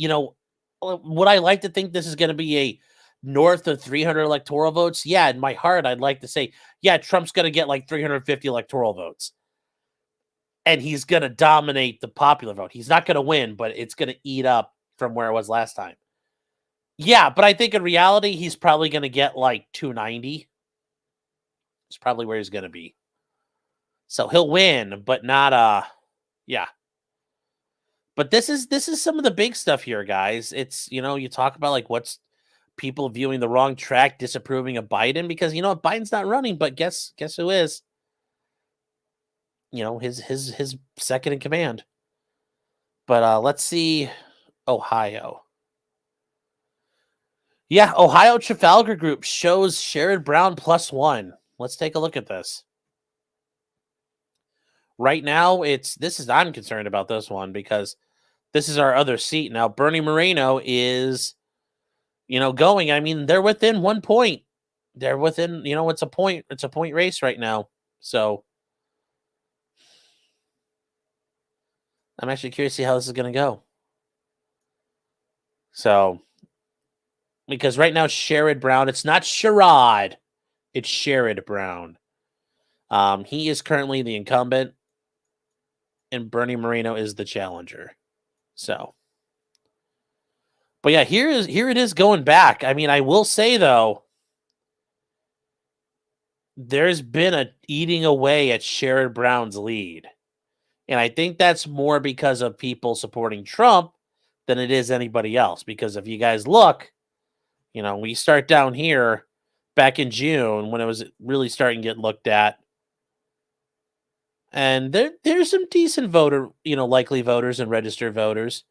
would I like to think this is going to be a north of 300 electoral votes? Yeah, in my heart, I'd like to say, yeah, Trump's going to get like 350 electoral votes. And he's going to dominate the popular vote. He's not going to win, but it's going to eat up from where it was last time. Yeah, but I think in reality, he's probably going to get like 290. It's probably where he's going to be. So he'll win, but not yeah. But this is some of the big stuff here, guys. It's, you talk about like what's people viewing the wrong track, disapproving of Biden because Biden's not running, but guess who is? His second in command. But let's see Ohio. Yeah, Ohio Trafalgar Group shows Sherrod Brown +1. Let's take a look at this. Right now, I'm concerned about this one because this is our other seat. Now, Bernie Moreno is, going. I mean, they're within 1 point. They're within, it's a point race right now. So I'm actually curious to see how this is going to go. So, because right now, Sherrod Brown, it's not Sherrod, it's Sherrod Brown. He is currently the incumbent, and Bernie Moreno is the challenger. So, but yeah, here it is going back. I mean, I will say though, there's been a eating away at Sherrod Brown's lead. And I think that's more because of people supporting Trump than it is anybody else. Because if you guys look, we start down here back in June when it was really starting to get looked at. And there's some decent likely voters and registered voters.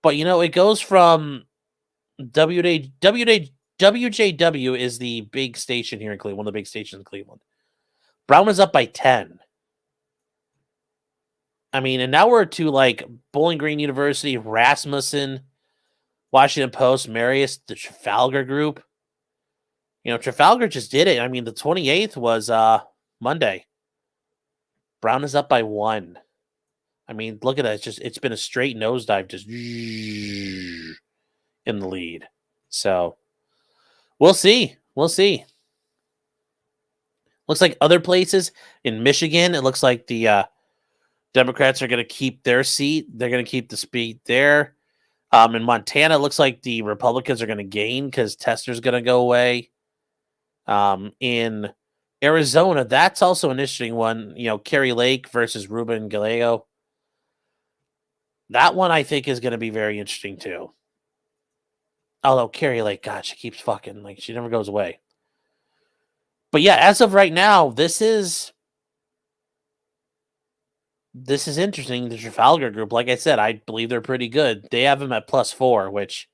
But, it goes from WJW is the big station here in Cleveland, one of the big stations in Cleveland. Brown was up by 10. I mean, and now we're to like Bowling Green University, Rasmussen, Washington Post, Marius, the Trafalgar Group. Trafalgar just did it. I mean, the 28th was Monday. Brown is up by 1. I mean, look at that. It's been a straight nosedive, just in the lead. So we'll see. Looks like other places in Michigan, it looks like the Democrats are going to keep their seat. They're going to keep the seat there. In Montana, it looks like the Republicans are going to gain because Tester's going to go away. In Arizona, that's also an interesting one. Kerry Lake versus Ruben Gallego. That one I think is going to be very interesting too. Although Kerry Lake, God, she keeps fucking, like, she never goes away. But yeah, as of right now, this is interesting. The Trafalgar Group, like I said, I believe they're pretty good. They have him at +4, which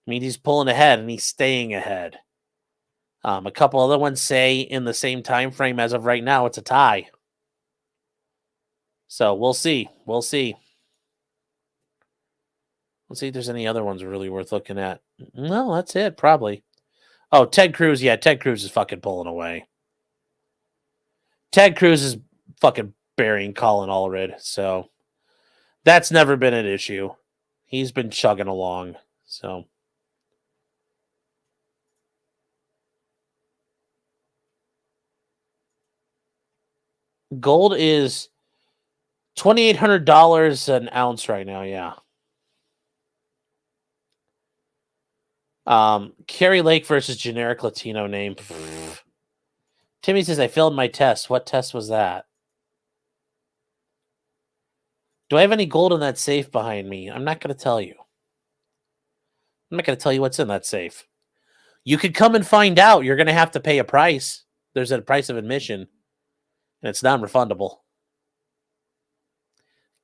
means he's pulling ahead and he's staying ahead. A couple other ones say in the same time frame as of right now, it's a tie. So we'll see. Let's see if there's any other ones really worth looking at. No, that's it, probably. Oh, Ted Cruz. Yeah, Ted Cruz is fucking pulling away. Ted Cruz is fucking burying Colin Allred, so that's never been an issue. He's been chugging along, so. Gold is $2,800 an ounce right now, yeah. Kerry Lake versus generic Latino name. Timmy says, I failed my test. What test was that? Do I have any gold in that safe behind me? I'm not going to tell you. I'm not going to tell you what's in that safe. You could come and find out. You're going to have to pay a price. There's a price of admission, and it's non-refundable.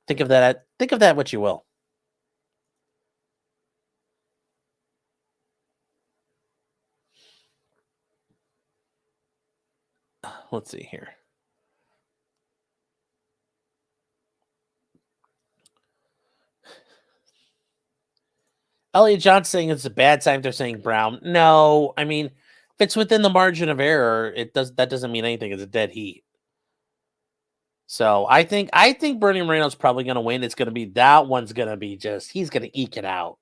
Think of that what you will. Let's see here. Elliot Johnson saying it's a bad time they're saying Brown. No, I mean, if it's within the margin of error, that doesn't mean anything. It's a dead heat. So I think Bernie Moreno's probably going to win. It's going to be that one's going to be he's going to eke it out.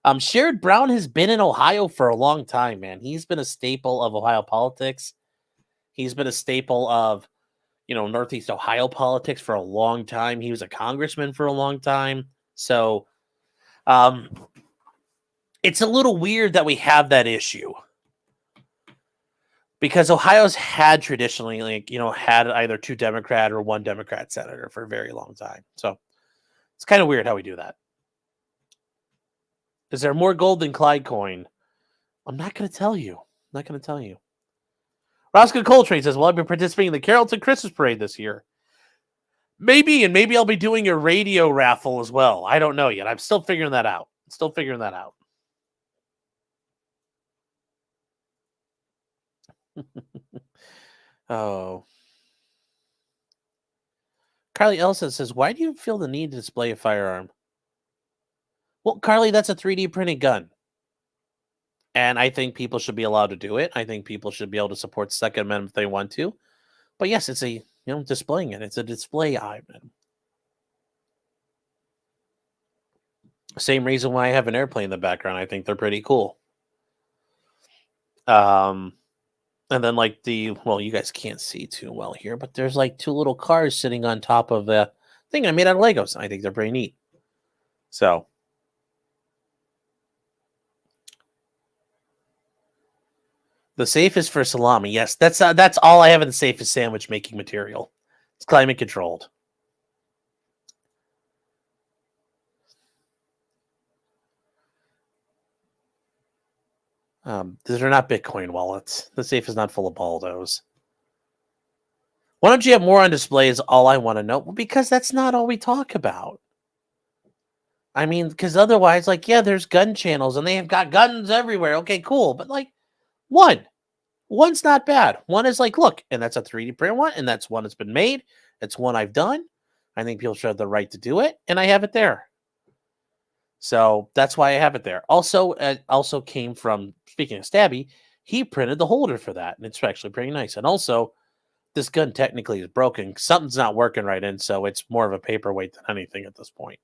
Sherrod Brown has been in Ohio for a long time, man. He's been a staple of Ohio politics. He's been a staple of, Northeast Ohio politics for a long time. He was a congressman for a long time. So, it's a little weird that we have that issue. Because Ohio's had traditionally, had either 2 Democrat or 1 Democrat senator for a very long time. So it's kind of weird how we do that. Is there more gold than Clyde coin? I'm not going to tell you. Roscoe Coltrane says, well, I've been participating in the Carrollton Christmas Parade this year. Maybe I'll be doing a radio raffle as well. I don't know yet. I'm still figuring that out. Oh. Carly Elson says, why do you feel the need to display a firearm? Well, Carly, that's a 3D printed gun. And I think people should be allowed to do it. I think people should be able to support Second Amendment if they want to. But yes, it's a, displaying it. It's a display item. Same reason why I have an airplane in the background. I think they're pretty cool. And then you guys can't see too well here, but there's 2 little cars sitting on top of the thing I made out of Legos. I think they're pretty neat. So the safe is for salami. Yes, that's all I have in the safe is sandwich making material. It's climate controlled. These are not Bitcoin wallets. The safe is not full of baldos. Why don't you have more on display is all I want to know. Well, because that's not all we talk about. I mean, because otherwise, there's gun channels and they have got guns everywhere. Okay, cool. But one's not bad. One is look, and that's a 3D print one, and that's one that's been made. It's one I've done. I think people should have the right to do it, and I have it there. So that's why I have it there. Also, it also came from, speaking of Stabby, he printed the holder for that, and it's actually pretty nice. And also, this gun technically is broken. Something's not working right in, so it's more of a paperweight than anything at this point.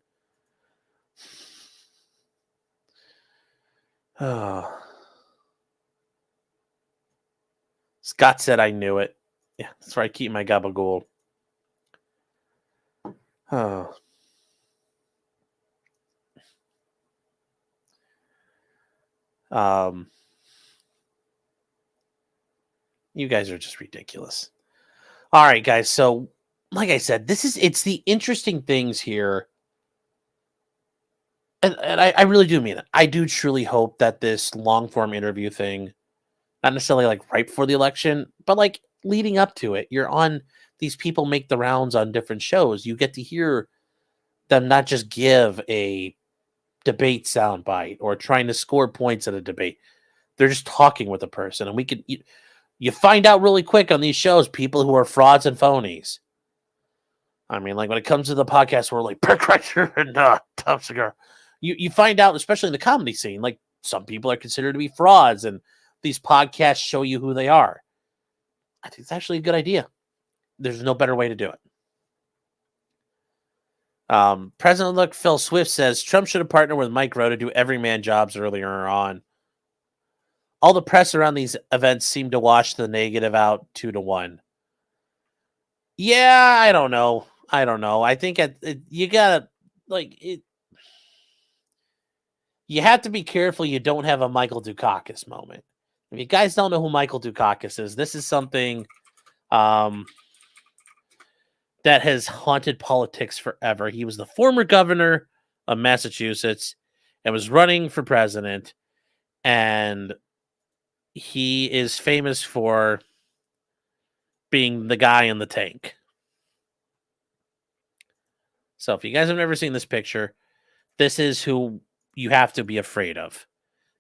Oh. Scott said I knew it. Yeah, that's where I keep my gabagool. Oh. You guys are just ridiculous. All right, guys. So, like I said, it's the interesting things here. And I really do mean it. I do truly hope that this long form interview thing, not necessarily right before the election, but leading up to it, these people make the rounds on different shows. You get to hear them not just give a debate soundbite or trying to score points at a debate. They're just talking with a person, and you find out really quick on these shows people who are frauds and phonies. I mean, when it comes to the podcast, we're like Brick Rider and Tom Cigar. You find out, especially in the comedy scene, some people are considered to be frauds, and these podcasts show you who they are. I think it's actually a good idea. There's no better way to do it. President-elect Phil Swift says Trump should have partnered with Mike Rowe to do everyman jobs earlier on. All the press around these events seem to wash the negative out 2-1. Yeah, I don't know. I think you gotta you have to be careful you don't have a Michael Dukakis moment. If you guys don't know who Michael Dukakis is, this is something that has haunted politics forever. He was the former governor of Massachusetts and was running for president, and he is famous for being the guy in the tank. So if you guys have never seen this picture, this is who you have to be afraid of.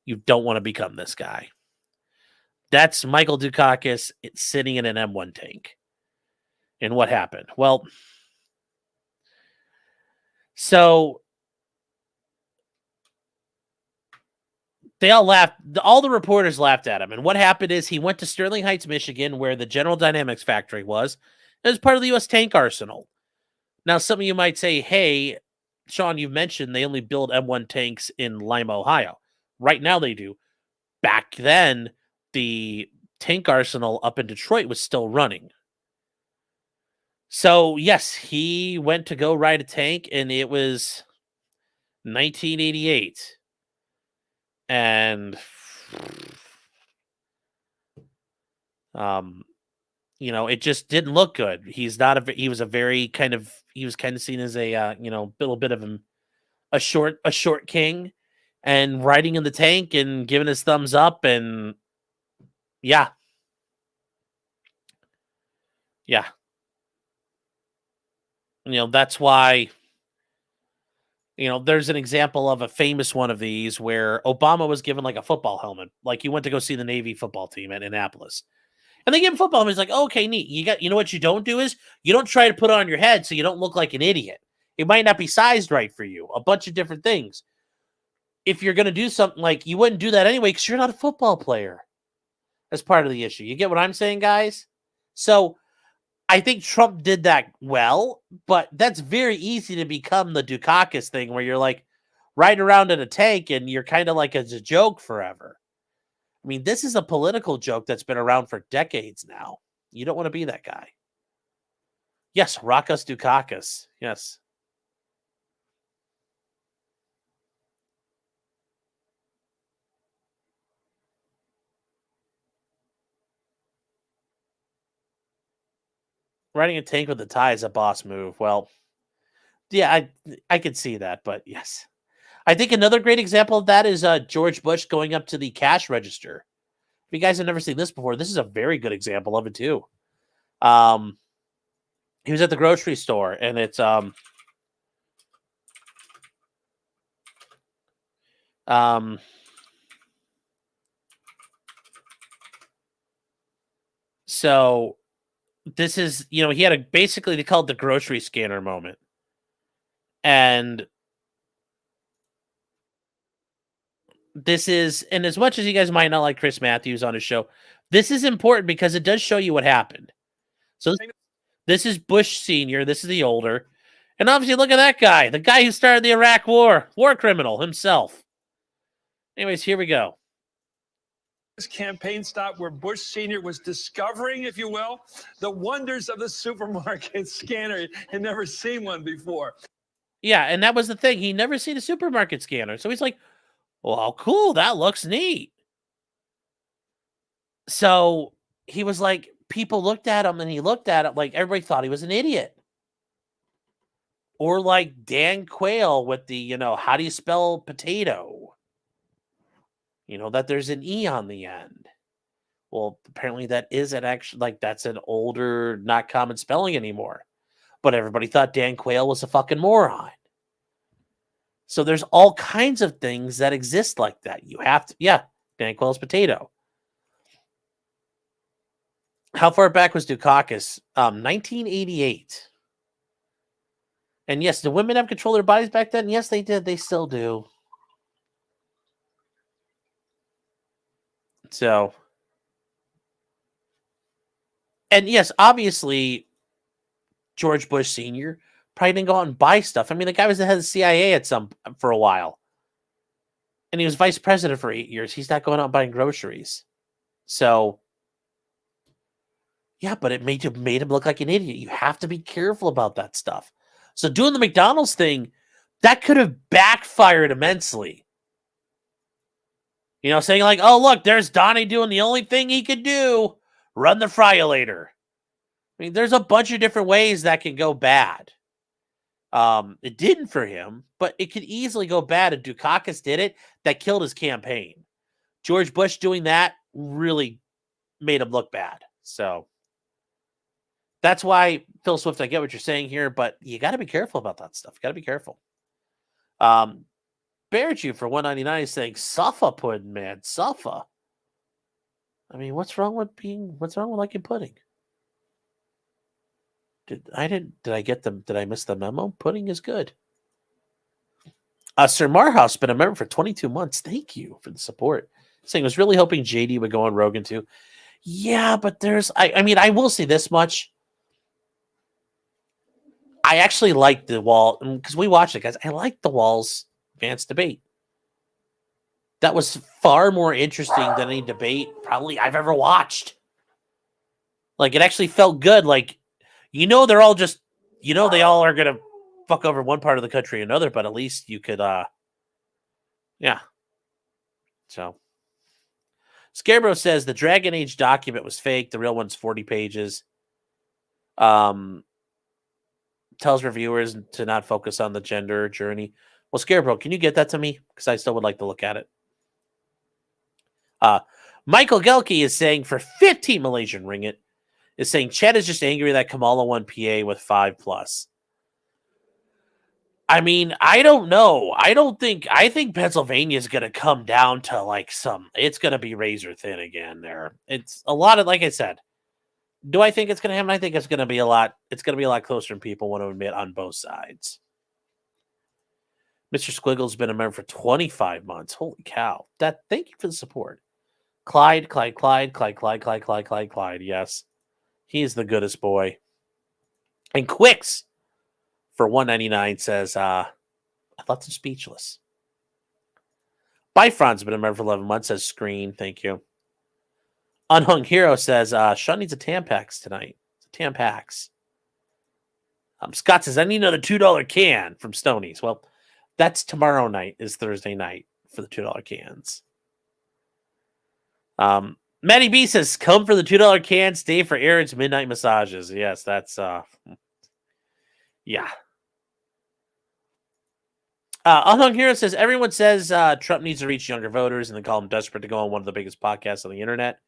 You don't want to become this guy. That's Michael Dukakis sitting in an M1 tank. And what happened? Well, so they all laughed. All the reporters laughed at him. And what happened is he went to Sterling Heights, Michigan, where the General Dynamics factory was. It was part of the U.S. tank arsenal. Now, some of you might say, hey, Sean, you've mentioned they only build M1 tanks in Lima, Ohio. Right now they do. Back then, the tank arsenal up in Detroit was still running. So, yes, he went to go ride a tank, and it was 1988. And It just didn't look good. He was kind of seen as a little bit of a short king, and riding in the tank and giving his thumbs up, and yeah. That's why there's an example of a famous one of these where Obama was given like a football helmet, like he went to go see the Navy football team at Annapolis. And they give him football helmet. He's like, oh, okay, neat. You know what you don't do is you don't try to put it on your head so you don't look like an idiot. It might not be sized right for you. A bunch of different things. If you're going to do something like you wouldn't do that anyway because you're not a football player. That's part of the issue. You get what I'm saying, guys? So I think Trump did that well, but that's very easy to become the Dukakis thing where you're like riding around in a tank and you're kind of like as a joke forever. I mean, this is a political joke that's been around for decades now. You don't want to be that guy. Yes, Rakas Dukakis. Yes. Riding a tank with a tie is a boss move. Well, yeah, I could see that, but yes. I think another great example of that is George Bush going up to the cash register. If you guys have never seen this before, this is a very good example of it too. He was at the grocery store, and it's so this is he had basically they called the grocery scanner moment, and and as much as you guys might not like Chris Matthews on his show, this is important because it does show you what happened. So this is Bush Sr., this is the older. And obviously, look at that guy, the guy who started the Iraq War criminal himself. Anyways, here we go. This campaign stop where Bush Sr. was discovering, if you will, the wonders of the supermarket scanner. He'd never seen one before. Yeah, and that was the thing. He'd never seen a supermarket scanner. So he's like, well, cool, that looks neat. So he was like, people looked at him and he looked at it like everybody thought he was an idiot. Or like Dan Quayle with the, how do you spell potato? That there's an E on the end. Well, apparently that isn't actually, like, that's an older, not common spelling anymore. But everybody thought Dan Quayle was a fucking moron. So there's all kinds of things that exist like that. You have to, Dan Quayle's potato. How far back was Dukakis? 1988. And yes, do women have control of their bodies back then? Yes, they did. They still do. So, and yes, obviously, George Bush Sr. probably didn't go out and buy stuff. I mean, the guy was the head of the CIA for a while. And he was vice president for 8 years. He's not going out and buying groceries. So, yeah, but it made him look like an idiot. You have to be careful about that stuff. So doing the McDonald's thing, that could have backfired immensely. Saying like, oh, look, there's Donnie doing the only thing he could do, run the fryolator. I mean, there's a bunch of different ways that can go bad. It didn't for him, but it could easily go bad. And Dukakis did it. That killed his campaign. George Bush doing that really made him look bad. So that's why, Phil Swift, I get what you're saying here, but you got to be careful about that stuff. Got to be careful. Bearju for $1.99 is saying Suffa pudding, man. Suffa. I mean, what's wrong with liking pudding? Did I miss the memo? Pudding is good. Sir Marhouse been a member for 22 months. Thank you for the support. Saying was really hoping JD would go on Rogan too. Yeah, but I will say this much. I actually like the wall because we watched it, guys. I like the Walls Vance debate. That was far more interesting than any debate probably I've ever watched. Like, it actually felt good. Like, they're all just, they all are going to fuck over one part of the country or another, but at least you could, yeah. So, Scarecrow says the Dragon Age document was fake. The real one's 40 pages. Tells reviewers to not focus on the gender journey. Well, Scarecrow, can you get that to me? Because I still would like to look at it. Michael Gelke is saying for 15 Malaysian ringgit, is saying Chad is just angry that Kamala won PA with 5+. I mean, I don't know. I think Pennsylvania is going to come down to like it's going to be razor thin again there. It's a lot of, like I said, do I think it's going to happen? I think it's going to be a lot closer than people want to admit on both sides. Mr. Squiggle's been a member for 25 months. Holy cow. Thank you for the support. Clyde. Yes. He's the goodest boy. And Quicks for $1.99 says, I left him speechless. Bifron's been a member for 11 months, says Screen. Thank you. Unhung Hero says, Sean needs a Tampax tonight. Tampax. Scott says, I need another $2 can from Stoney's. Well, that's tomorrow night, is Thursday night for the $2 cans. Matty B says, come for the $2 can, stay for Aaron's midnight massages. Yes, that's yeah. Unhung Hero says, everyone says Trump needs to reach younger voters and they call him desperate to go on one of the biggest podcasts on the internet.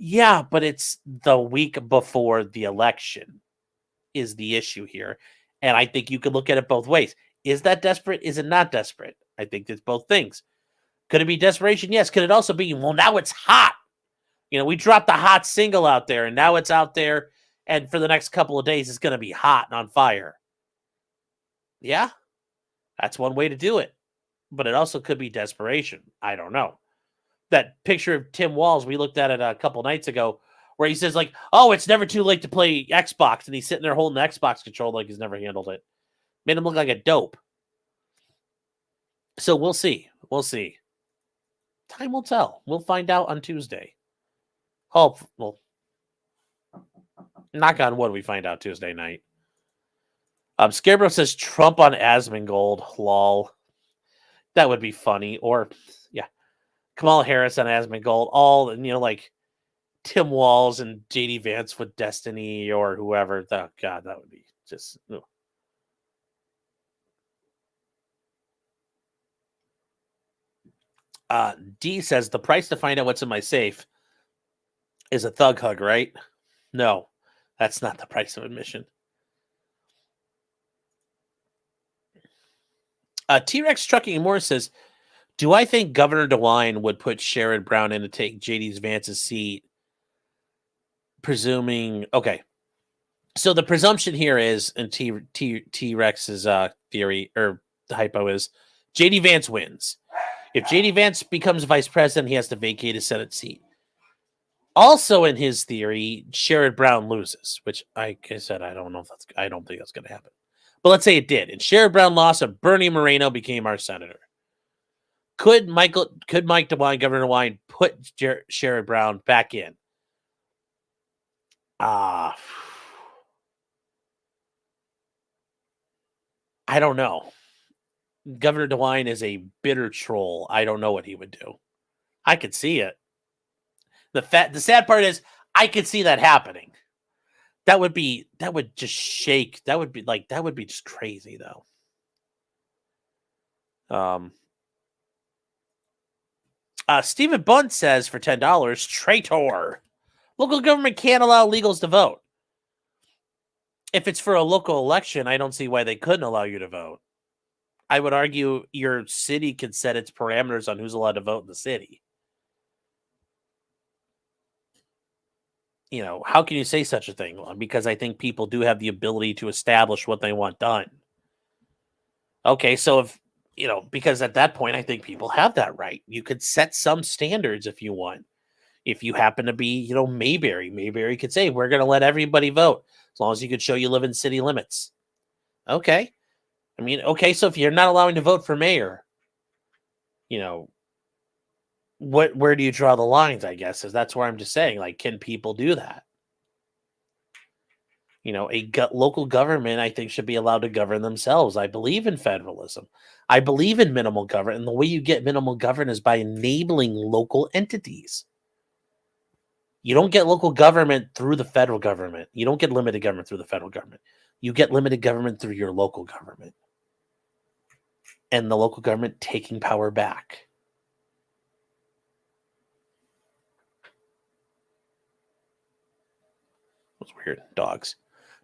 Yeah, but it's the week before the election is the issue here. And I think you could look at it both ways. Is that desperate? Is it not desperate? I think it's both things. Could it be desperation? Yes. Could it also be, well, now it's hot. We dropped the hot single out there, and now it's out there, and for the next couple of days, it's going to be hot and on fire. Yeah, that's one way to do it. But it also could be desperation. I don't know. That picture of Tim Walz we looked at it a couple nights ago, where he says, like, oh, it's never too late to play Xbox, and he's sitting there holding the Xbox controller like he's never handled it. Made him look like a dope. So we'll see. We'll see. Time will tell. We'll find out on Tuesday. Hope. Well, knock on wood, we find out Tuesday night. Scarecrow says Trump on Asmongold. Lol. That would be funny. Or, yeah, Kamala Harris on Asmongold. All, like Tim Walz and J.D. Vance with Destiny or whoever. Oh, God, that would be just... D says the price to find out what's in my safe is a thug hug, right? No, that's not the price of admission. T-Rex Trucking and More says, do I think Governor DeWine would put Sherrod Brown in to take JD Vance's seat? Presuming, okay. So the presumption here is, in T-Rex's theory, or the hypo is, JD Vance wins. If JD Vance becomes vice president, he has to vacate his Senate seat. Also, in his theory, Sherrod Brown loses, which, like I said, I don't think that's going to happen. But let's say it did, and Sherrod Brown lost, and Bernie Moreno became our senator. Could Mike DeWine, Governor DeWine, put Sherrod Brown back in? I don't know. Governor DeWine is a bitter troll. I don't know what he would do. I could see it. The sad part is I could see that happening. That would just shake. That would be just crazy though. Stephen Bunt says for $10, traitor. Local government can't allow illegals to vote. If it's for a local election, I don't see why they couldn't allow you to vote. I would argue your city can set its parameters on who's allowed to vote in the city. How can you say such a thing? Well, because I think people do have the ability to establish what they want done. Okay, so if, because at that point, I think people have that right. You could set some standards if you want. If you happen to be, Mayberry could say, we're going to let everybody vote as long as you could show you live in city limits. Okay. So if you're not allowing to vote for mayor, where do you draw the lines, I guess, is that's where I'm just saying, like, can people do that? Local government, I think, should be allowed to govern themselves. I believe in federalism. I believe in minimal government. And the way you get minimal government is by enabling local entities. You don't get local government through the federal government. You don't get limited government through the federal government. You get limited government through your local government. And the local government taking power back. That's weird. Dogs.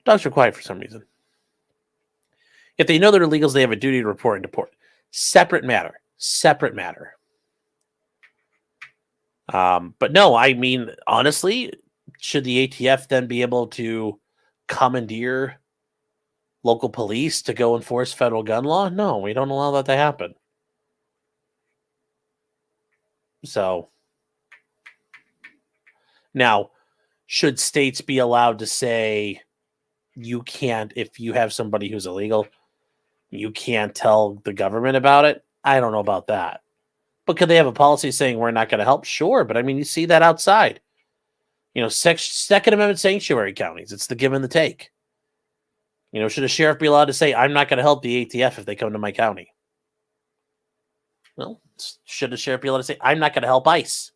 Dogs are quiet for some reason. If they know they're illegals, they have a duty to report and deport. Separate matter. Separate matter. But no, I mean, honestly, should the ATF then be able to commandeer local police to go enforce federal gun law? No, we don't allow that to happen. So now, should states be allowed to say you can't, if you have somebody who's illegal, you can't tell the government about it? I don't know about that. But could they have a policy saying we're not going to help? Sure, but I mean, you see that outside. Second Amendment sanctuary counties. It's the give and the take. Should a sheriff be allowed to say, I'm not going to help the ATF if they come to my county? Well, should a sheriff be allowed to say, I'm not going to help ICE?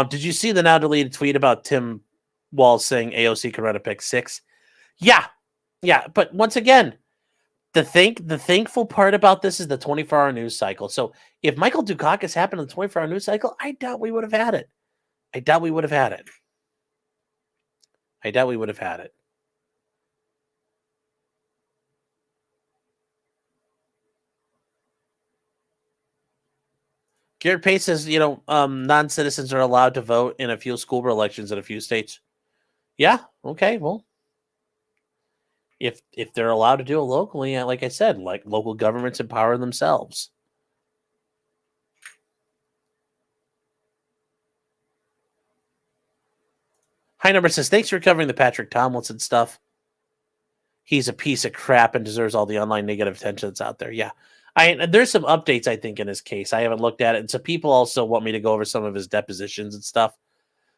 Did you see the now deleted tweet about Tim Walz saying AOC could run a pick 6? Yeah. But once again, the thankful part about this is the 24-hour news cycle. So if Michael Dukakis happened in the 24-hour news cycle, I doubt we would have had it. Garrett Pace says, non-citizens are allowed to vote in a few school board elections in a few states. Yeah, okay, well, if they're allowed to do it locally, like I said, like local governments empower themselves. High Number says, thanks for covering the Patrick Tomlinson stuff. He's a piece of crap and deserves all the online negative attention that's out there. Yeah. There's some updates, I think, in his case. I haven't looked at it. And so people also want me to go over some of his depositions and stuff.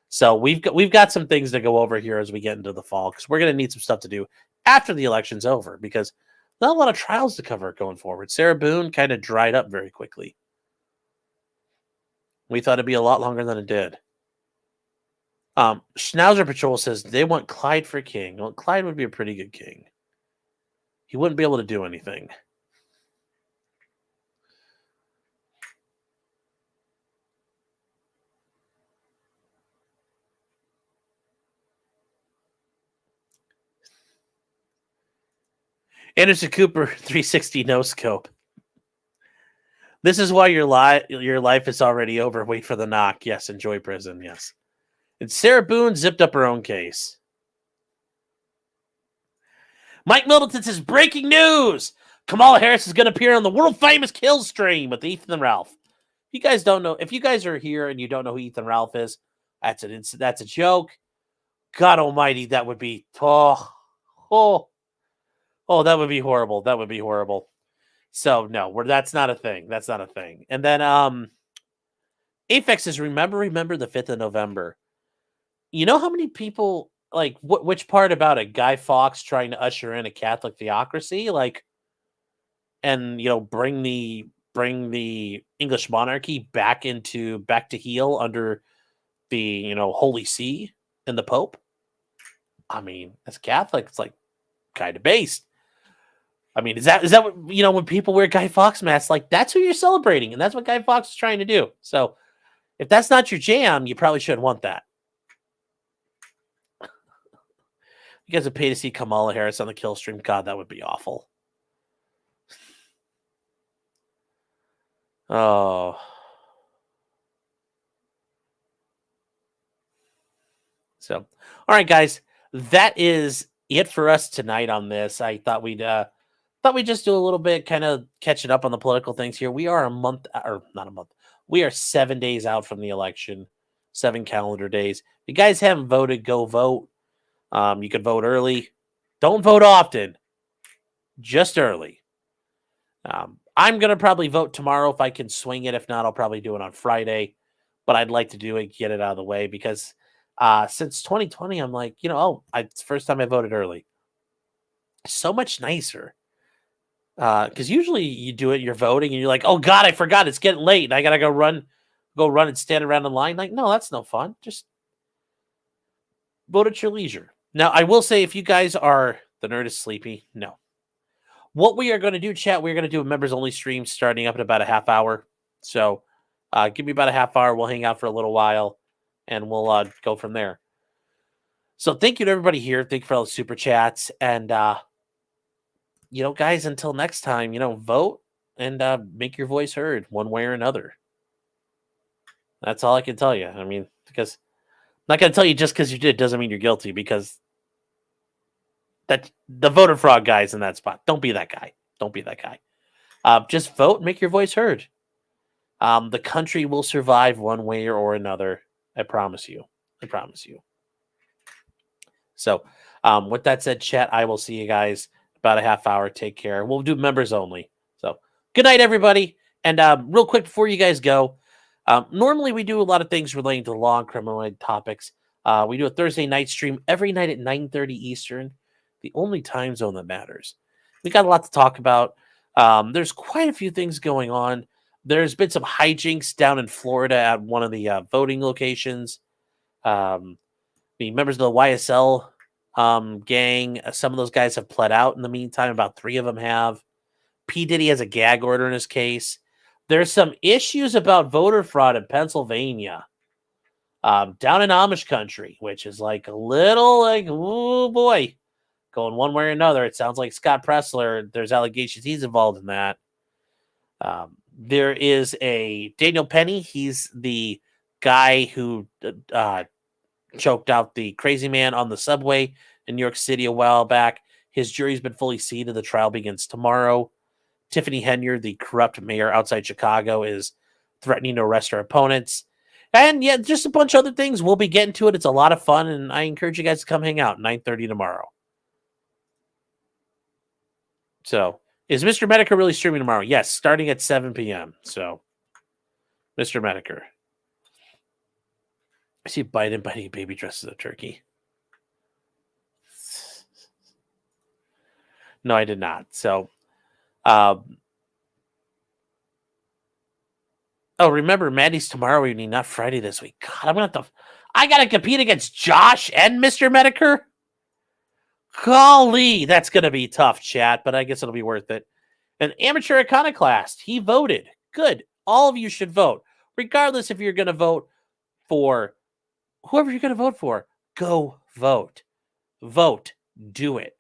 So we've got some things to go over here as we get into the fall, because we're going to need some stuff to do after the election's over, because not a lot of trials to cover going forward. Sarah Boone kind of dried up very quickly. We thought it'd be a lot longer than it did. Schnauzer Patrol says they want Clyde for king. Well, Clyde would be a pretty good king. He wouldn't be able to do anything. Anderson Cooper, 360 no scope. This is why your life is already over. Wait for the knock. Yes, enjoy prison. Yes. And Sarah Boone zipped up her own case. Mike Middleton says, breaking news! Kamala Harris is going to appear on the world-famous Kill Stream with Ethan and Ralph. If you guys don't know, if you guys are here and you don't know who Ethan Ralph is, that's a joke. God almighty, that would be... Oh, that would be horrible. That would be horrible. So, no, that's not a thing. That's not a thing. And then Afex says, remember the 5th of November. You know how many people, like, which part about it? Guy Fawkes trying to usher in a Catholic theocracy? Like, and, bring the English monarchy back to heel under the, Holy See and the Pope? I mean, as a Catholic, it's like kind of based. I mean, is that what, when people wear Guy Fawkes masks, like that's who you're celebrating, and that's what Guy Fawkes is trying to do. So if that's not your jam, you probably shouldn't want that. You guys would pay to see Kamala Harris on the Kill Stream. God, that would be awful. Oh. So, all right, guys, that is it for us tonight on this. I thought we'd just do a little bit, kind of catching up on the political things here. We are not a month. We are 7 days out from the election, 7 calendar days. If you guys haven't voted, go vote. You can vote early. Don't vote often, just early. I'm going to probably vote tomorrow if I can swing it. If not, I'll probably do it on Friday. But I'd like to do it, get it out of the way, because since 2020, I'm like, it's the first time I voted early. So much nicer. Because usually you do it, you're voting, and you're like, oh God, I forgot, it's getting late, and I gotta go run and stand around in line. Like, no, that's no fun. Just vote at your leisure. Now, I will say, if you guys are the nerd is sleepy, no. What we are going to do, chat, we're going to do a members only stream starting up in about a half hour. So give me about a half hour. We'll hang out for a little while, and we'll go from there. So thank you to everybody here. Thank you for all the super chats. And, guys, until next time, vote and make your voice heard one way or another. That's all I can tell you. I mean, because I'm not going to tell you just because you did doesn't mean you're guilty, because that the voter fraud guy's in that spot. Don't be that guy. Don't be that guy. Just vote and make your voice heard. The country will survive one way or another. I promise you. I promise you. So with that said, chat, I will see you guys about a half hour. Take care. We'll do members only. So good night, everybody. And real quick before you guys go, normally we do a lot of things relating to law and criminal topics. We do a Thursday night stream every night at 9:30 Eastern, the only time zone that matters. We got a lot to talk about. There's quite a few things going on. There's been some hijinks down in Florida at one of the voting locations. The members of the YSL gang, some of those guys have pled out in the meantime. About 3 of them have. P. Diddy has a gag order in his case. There's some issues about voter fraud in Pennsylvania, down in Amish country, which is like a little like, oh boy, going one way or another. It sounds like Scott Pressler, there's allegations he's involved in that. There is a Daniel Penny. He's the guy who choked out the crazy man on the subway in New York City a while back. His jury's been fully seated. The trial begins tomorrow. Tiffany Henyard, the corrupt mayor outside Chicago, is threatening to arrest her opponents. And yeah, just a bunch of other things. We'll be getting to it. It's a lot of fun, and I encourage you guys to come hang out 9:30 tomorrow. So, is Mr. Medicare really streaming tomorrow? Yes, starting at 7 p.m. So, Mr. Medicare. I see Biden biting a baby dressed as a turkey. No, I did not. So, remember, Maddie's tomorrow evening, not Friday this week. God, I gotta compete against Josh and Mr. Medicare. Golly, that's gonna be tough, chat, but I guess it'll be worth it. An amateur iconoclast, he voted. Good. All of you should vote, regardless if you're gonna vote for whoever you're gonna vote for. Go vote. Vote. Do it.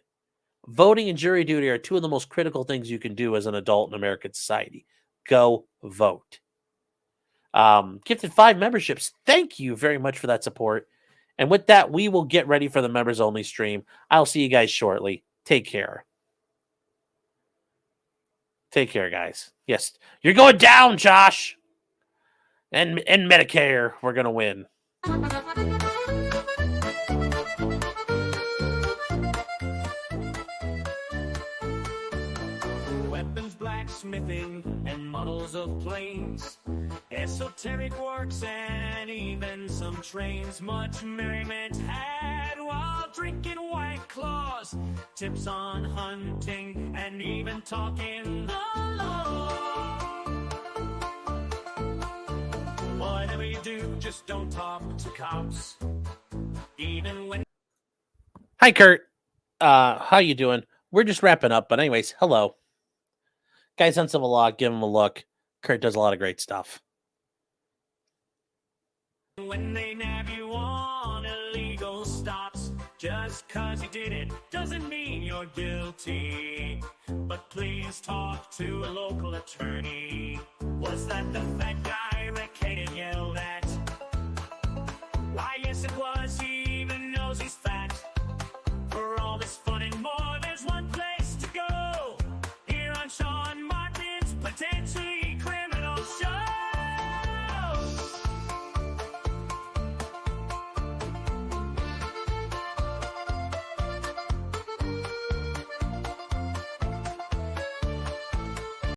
Voting and jury duty are 2 of the most critical things you can do as an adult in American society. Go vote. Gifted 5 memberships. Thank you very much for that support. And with that, we will get ready for the members only stream. I'll see you guys shortly. Take care. Take care, guys. Yes, you're going down, Josh. And Medicare, we're going to win. Blacksmithing and models of planes, esoteric works, and even some trains. Much merriment had while drinking White Claws, tips on hunting, and even talking the law. Whatever you do, just don't talk to cops, even when... Hi, Kurt. How you doing? We're just wrapping up, but anyways, hello. Guys on Civil Law, give him a look. Kurt does a lot of great stuff. When they nab you on illegal stops, just cause you did it doesn't mean you're guilty. But please talk to a local attorney.